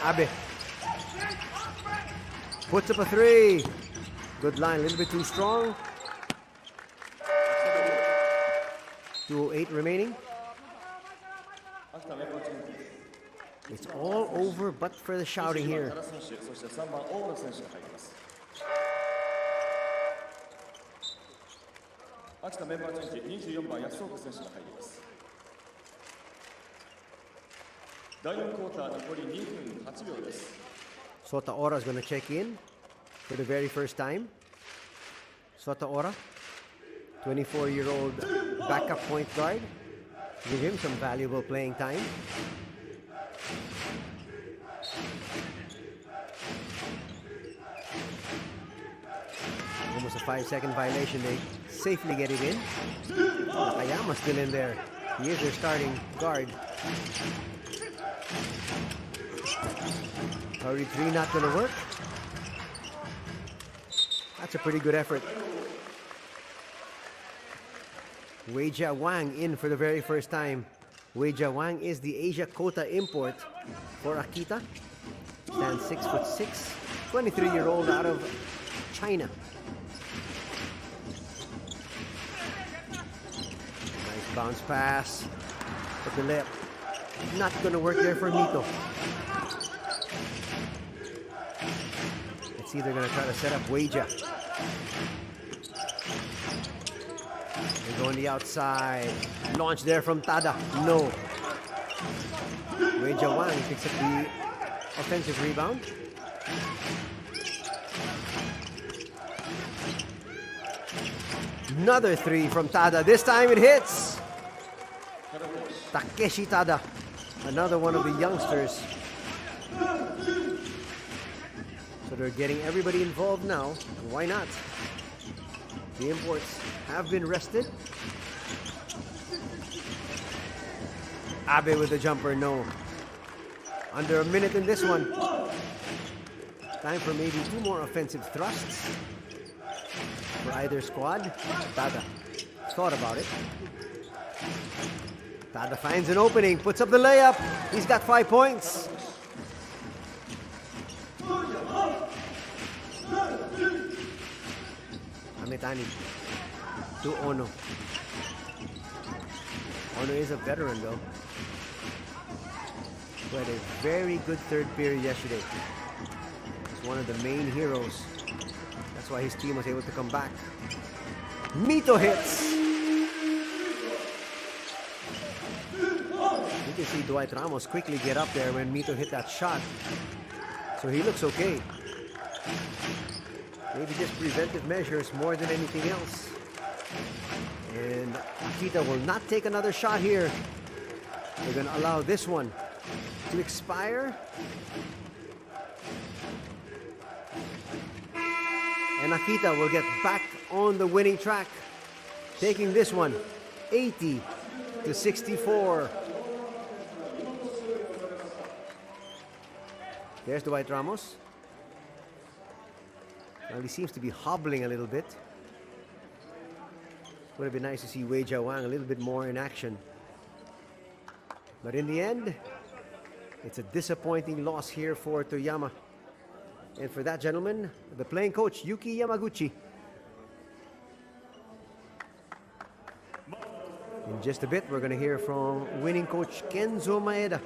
Abe puts up a three. Good line, a little bit too strong. 2:08 remaining. It's all over but for the shouting here. そして3番大野選手が入ります。秋田メンバーチェンジ24番安岡選手が入ります。第4クォーター残り2分8秒です。 Sota Ora is going to check in for the very first time. Sota Ora, 24-year-old backup point guard. Give him some valuable playing time. Almost a 5-second violation. They safely get it in. Nakayama still in there. He is their starting guard. Hurry three not going to work. That's a pretty good effort. Weijia Wang in for the very first time. Weijia Wang is the Asia Kota import for Akita. Stands 6'6", 23-year-old out of China. Nice bounce pass. But the lip not going to work there for Mito. Let's see, they're going to try to set up Weijia. They go on the outside. Launch there from Tada. No. Weijia Wang picks up the offensive rebound. Another three from Tada. This time it hits. Takeshi Tada. Another one of the youngsters. So they're getting everybody involved now. Why not? The imports have been rested. Abe with the jumper, no. Under a minute in this one. Time for maybe two more offensive thrusts for either squad. Tada thought about it. Tada finds an opening, puts up the layup. He's got 5 points. Amitani to Ono. Ono is a veteran though, who had a very good third period yesterday. He's one of the main heroes. That's That's why his team was able to come back. Mito hits. You can see Dwight Ramos quickly get up there when Mito hit that shot. So he looks okay. Maybe just preventive measures more than anything else. And Akita will not take another shot here. They're going to allow this one to expire. And Akita will get back on the winning track, taking this one 80-64. There's Dwight Ramos. Well, he seems to be hobbling a little bit. Would have been nice to see Wei Jiawang a little bit more in action. But in the end, it's a disappointing loss here for Toyama. And for that gentleman, the playing coach, Yuki Yamaguchi. In just a bit, we're going to hear from winning coach Kenzo Maeda.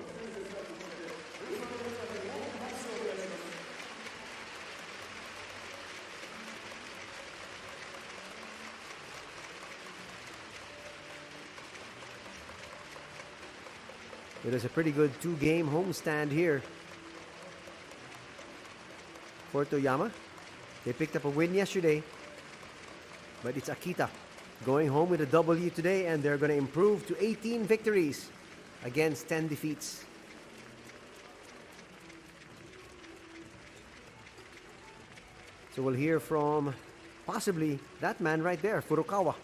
It is a pretty good two-game homestand here for Toyama. They picked up a win yesterday, but it's Akita going home with a W today, and they're going to improve to 18 victories against 10 defeats. So we'll hear from possibly that man right there, Furukawa.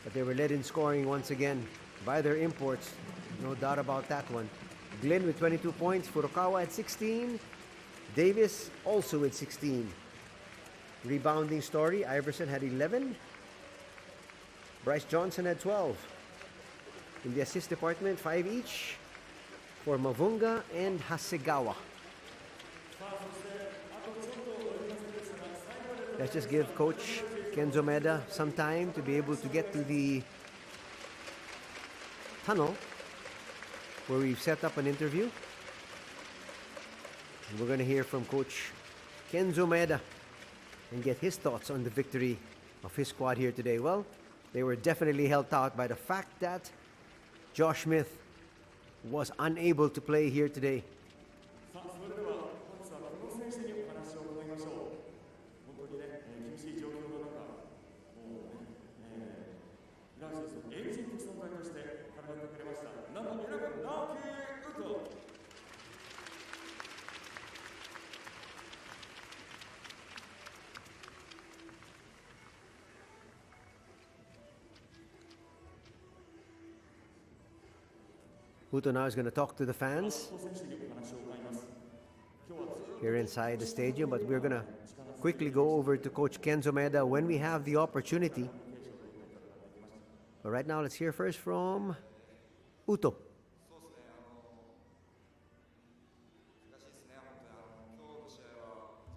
But they were led in scoring once again by their imports. No doubt about that one. Glenn with 22 points, Furukawa at 16, Davis also with 16. Rebounding story, Iverson had 11, Bryce Johnson had 12. In the assist department, 5 each for Mavunga and Hasegawa. Let's just give Coach Kenzo Maeda some time to be able to get to the tunnel where we've set up an interview. And we're going to hear from Coach Kenzo Maeda and get his thoughts on the victory of his squad here today. Well, they were definitely helped out by the fact that Josh Smith was unable to play here today. Uto now is going to talk to the fans here inside the stadium, but we're going to quickly go over to Coach Kenzo Maeda when we have the opportunity. But right now, let's hear first from Uto.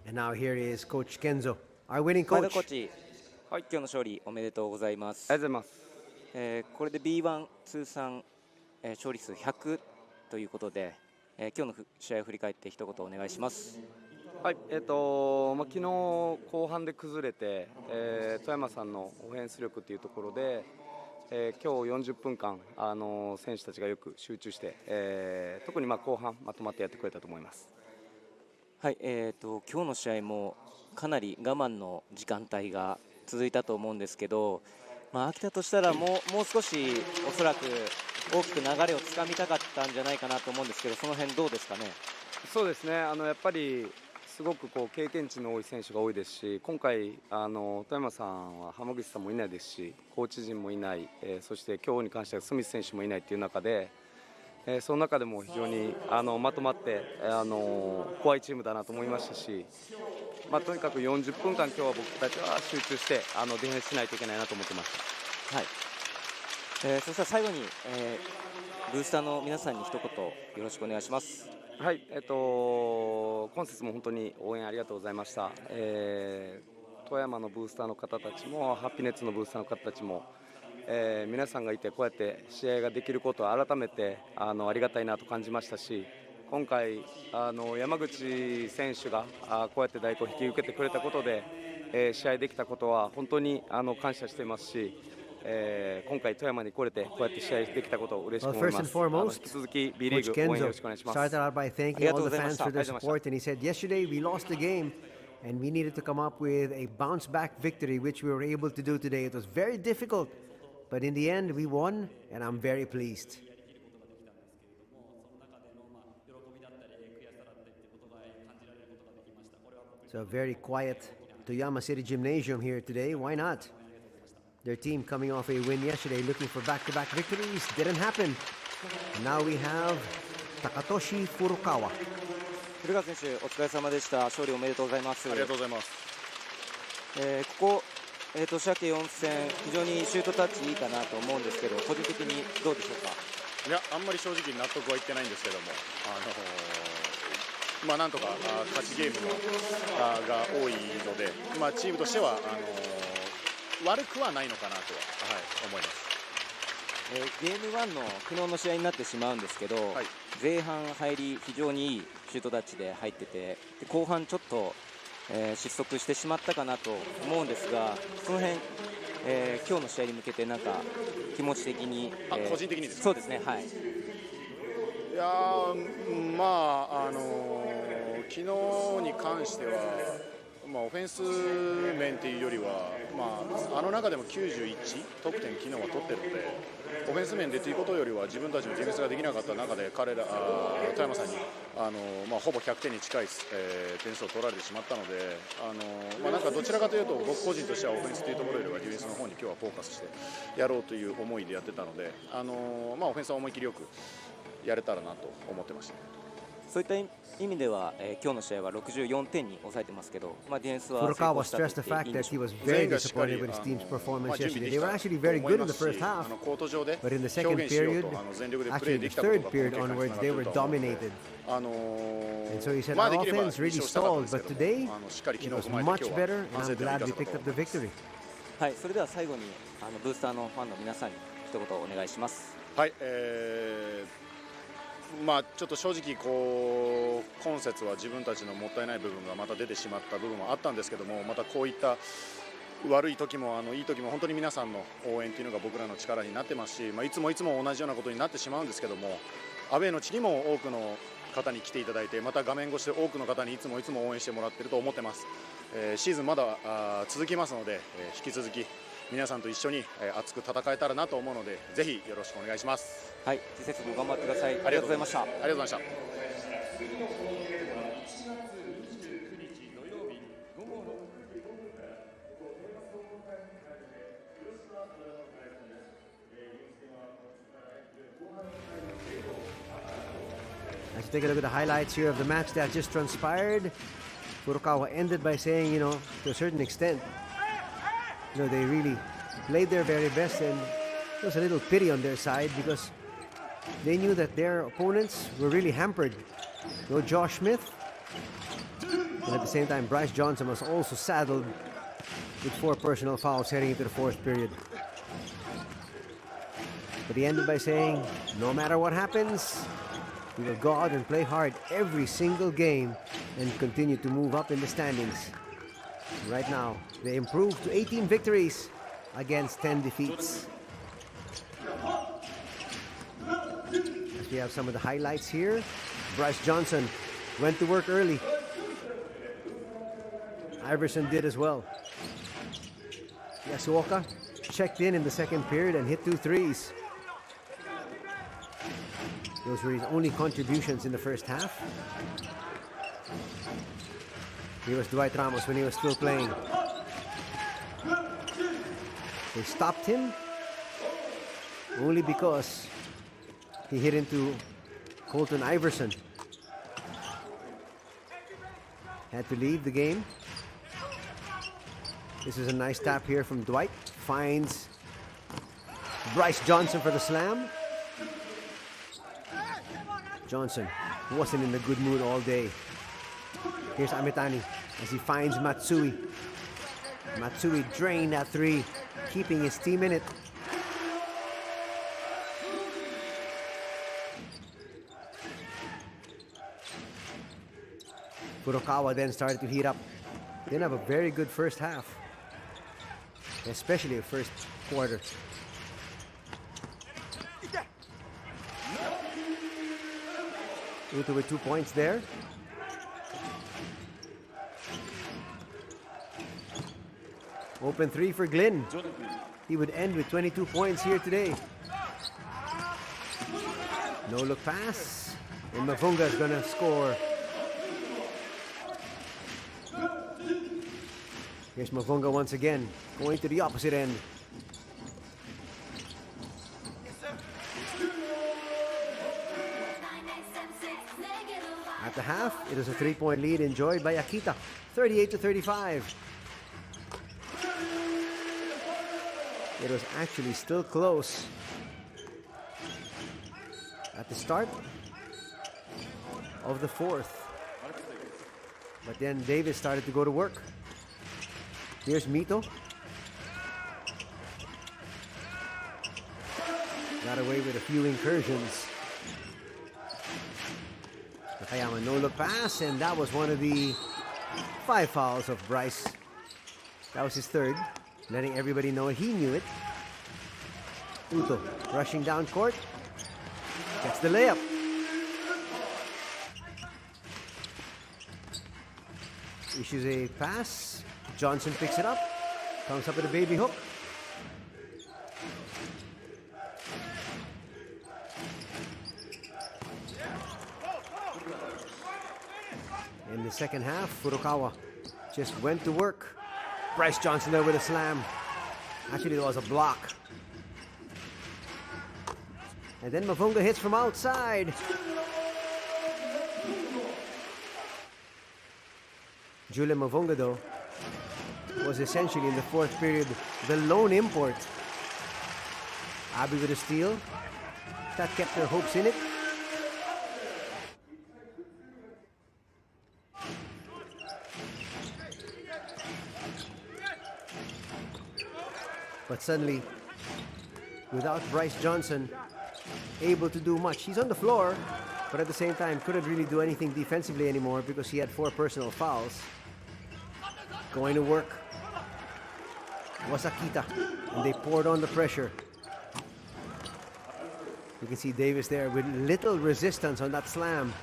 And now here is Coach Kenzo, our winning 前田 coach. コーチ、はい、今日の勝利おめでとうございます。ありがとうございます。これで B1 通算、勝利数100ということで、今日の試合を振り返って一言お願いします。はい、昨日後半で崩れて、富山さんのオフェンス力というところで、今日40分間選手たちがよく集中して、特に後半まとまってやってくれたと思います。はい、今日の試合もかなり我慢の時間帯が続いたと思うんですけど、秋田としたらもう少しおそらく大きく流れをつかみたかったんじゃないかなと思うんですけど、その辺どうですかね。そうですね、やっぱりすごく経験値の多い選手が多いですし、今回富山さんは浜口さんもいないですし、コーチ陣もいない、そして今日に関してはスミス選手もいないという中で、その中でも非常にまとまって怖いチームだなと思いましたし、とにかく40分間今日は僕たちは集中してディフェンスしないといけないなと思ってました。はい。そしたら最後に、ブースターの皆さんに一言よろしくお願いします。はい、今節も本当に応援ありがとうございました。富山のブースターの方たちもハッピネッツのブースターの方たちも、皆さんがいてこうやって試合ができることを改めてありがたいなと感じましたし、今回山口選手がこうやって代行を引き受けてくれたことで、試合できたことは本当に感謝していますし、今回富山に来れてこうやって試合できたことを嬉しく思います。引き続き B リー Coach グ応援よろ Kenzo しくお願いします。 started out by thanking all the fans for their support, and he said, yesterday we lost the game and we needed to come up with a bounce back victory, which we were able to do today. It was very difficult, but in the end we won, and I'm very pleased. So a very quiet Toyama City Gymnasium here today. Why not? Their team coming off a win yesterday, looking for back-to-back victories. Didn't happen. And now we have Takatoshi Furukawa. 古川選手、お疲れ様でした。勝利おめでとうございます。ありがとうございます。ここ、年明け4戦、非常にシュートタッチいいかなと思うんですけど、個人的にどうでしょうか。いや、あんまり正直納得はいってないんですけども、まあなんとか勝ちゲームのが多いので、まあチームとしては悪くはないのかなとは、思います。ゲーム1の昨日の試合になってしまうんですけど、前半入り非常にいいシュートタッチで入ってて、で後半ちょっと、失速してしまったかなと思うんですが、その辺、今日の試合に向けてなんか気持ち的に、個人的にですか。そうですね、はい。いやまあ昨日に関しては、まあ、オフェンス面というよりは、まあ、中でも91得点昨日は取っているので、オフェンス面でということよりは自分たちのディフェンスができなかった中で富山さんにまあ、ほぼ100点に近い、点数を取られてしまったので、まあ、なんかどちらかというと僕個人としてはオフェンスというところよりはディフェンスの方に今日はフォーカスしてやろうという思いでやってたので、まあ、オフェンスは思い切りよくやれたらなと思ってました。そういった意味では、今日の試合は64点に抑えてますけど、まあ、ディフェンスは Furukawa stressed the fact that he was very disappointed with his team's performance yesterday. They were actually very good in the first half, but in the second period, actually the third period onwards, they were dominated. And so he said, our offense really stalled, but today it was much better, and I'm glad we picked up the victory. はい、それでは最後にブースターのファンの皆さんに一言お願いします。はい、まあ、ちょっと正直今節は自分たちのもったいない部分がまた出てしまった部分もあったんですけども、またこういった悪い時もいい時も本当に皆さんの応援というのが僕らの力になってますし、まあ、いつも同じようなことになってしまうんですけども、アウェーの地にも多くの方に来ていただいて、また画面越しで多くの方にいつも応援してもらっていると思ってます。シーズンまだ続きますので、引き続き皆さんと一緒に熱く戦えたらなと思うので、ぜひよろしくお願いします。はい、次節も頑張ってください。ありがとうございました。ありがとうございました。Let's take a look at the highlights here of the match that just transpired. Furukawa ended by saying, to a certain extent, they really played their very best, and there was a little pity on their side because they knew that their opponents were really hampered. No Josh Smith, and at the same time, Bryce Johnson was also saddled with 4 personal fouls heading into the 4th period. But he ended by saying, no matter what happens, we will go out and play hard every single game and continue to move up in the standings. Right now, they improved to 18 victories against 10 defeats. As we have some of the highlights here, Bryce Johnson went to work early. Iverson did as well. Yasuoka checked in the second period and hit 2 threes. Those were his only contributions in the first half. Here was Dwight Ramos when he was still playing. They stopped him only because he hit into Colton Iverson. Had to leave the game. This is a nice tap here from Dwight. Finds Bryce Johnson for the slam. Johnson wasn't in a good mood all day. Here's Amitani as he finds Matsui. Matsui drained that 3, keeping his team in it. Furukawa then started to heat up. Didn't have a very good first half, especially the first quarter. Uto with 2 points there. Open three for Glynn. He would end with 22 points here today. No look pass. And Mavunga is going to score. Here's Mavunga once again, going to the opposite end. At the half, it was a 3-point lead enjoyed by Akita, 38-35. It was actually still close at the start of the fourth. But then Davis started to go to work. Here's Mito. Got away with a few incursions. Toyama no-look pass, and that was one of the 5 fouls of Bryce. That was his third, letting everybody know he knew it. Uto rushing down court. Gets the layup. Issues a pass. Johnson picks it up. Comes up with a baby hook. In the second half, Furukawa just went to work. Bryce Johnson there with a slam. Actually, it was a block. And then Mavunga hits from outside. Julian Mavunga, though, was essentially in the fourth period the lone import. Abi with a steal. That kept their hopes in it. But suddenly, without Bryce Johnson able to do much, he's on the floor, but at the same time couldn't really do anything defensively anymore because he had 4 personal fouls. Going to work was Akita, and they poured on the pressure. You can see Davis there with little resistance on that slam.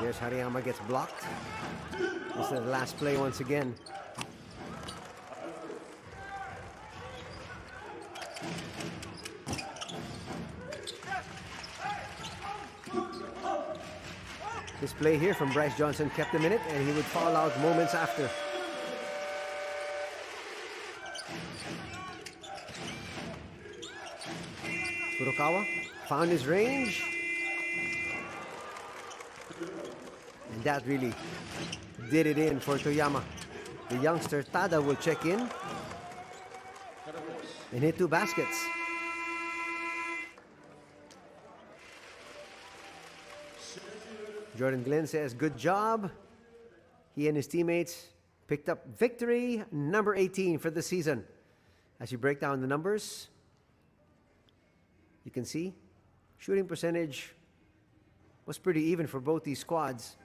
There's Hariyama gets blocked. This is the last play once again. This play here from Bryce Johnson kept him in it, and he would fall out moments after. Furukawa found his range. And that really did it in for Toyama. The youngster Tada will check in and hit 2 baskets. Jordan Glenn says, good job. He and his teammates picked up victory number 18 for the season. As you break down the numbers, you can see shooting percentage was pretty even for both these squads.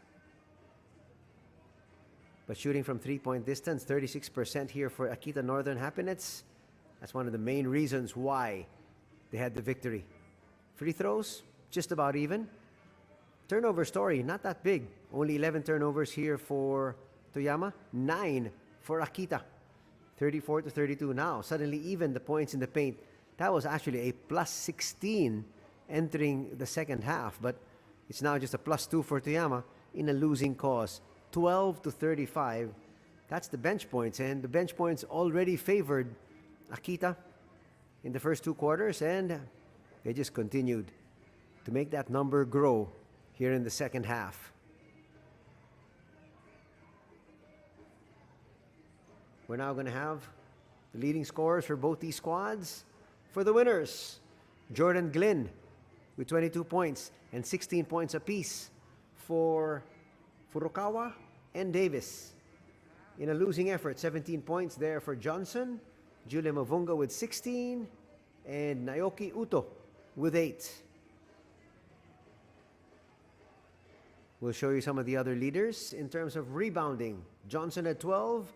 But shooting from 3-point distance, 36% here for Akita Northern Happinets. That's one of the main reasons why they had the victory. Free throws, just about even. Turnover story, not that big. Only 11 turnovers here for Toyama, 9 for Akita. 34-32 now. Suddenly even the points in the paint. That was actually a plus 16 entering the second half, but it's now just a plus 2 for Toyama in a losing cause. 12-35. That's the bench points, and the bench points already favored Akita in the first 2 quarters, and they just continued to make that number grow here in the second half. We're now going to have the leading scorers for both these squads. For the winners, Jordan Glynn with 22 points and 16 points apiece for Furukawa and Davis. In a losing effort, 17 points there for Johnson. Julia Mavunga with 16. and Naoki Uto with 8. We'll show you some of the other leaders in terms of rebounding. Johnson had 12.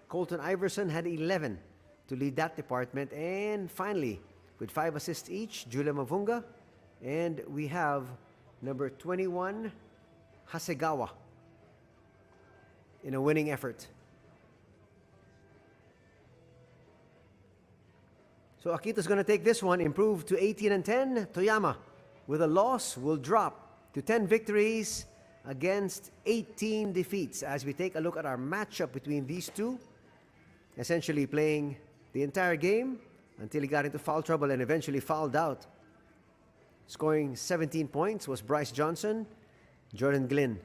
Colton Iverson had 11 to lead that department. And finally, with 5 assists each, Julia Mavunga. And we have number 21, Hasegawa, in a winning effort. So Akita's going to take this one, improve to 18 and 10. Toyama, with a loss, will drop to 10 victories against 18 defeats. As we take a look at our matchup between these two, essentially playing the entire game until he got into foul trouble and eventually fouled out. Scoring 17 points was Bryce Johnson. Jordan Glynn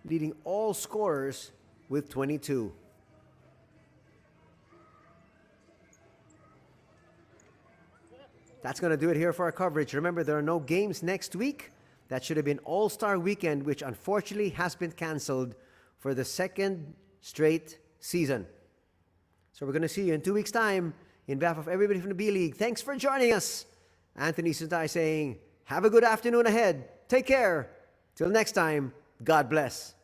leading all scorers with 22. That's going to do it here for our coverage. Remember, there are no games next week. That should have been All-Star Weekend, which unfortunately has been canceled for the second straight season. So we're going to see you in 2 weeks' time. In behalf of everybody from the B-League, thanks for joining us. Anthony Suntai saying, have a good afternoon ahead. Take care. Till next time, God bless.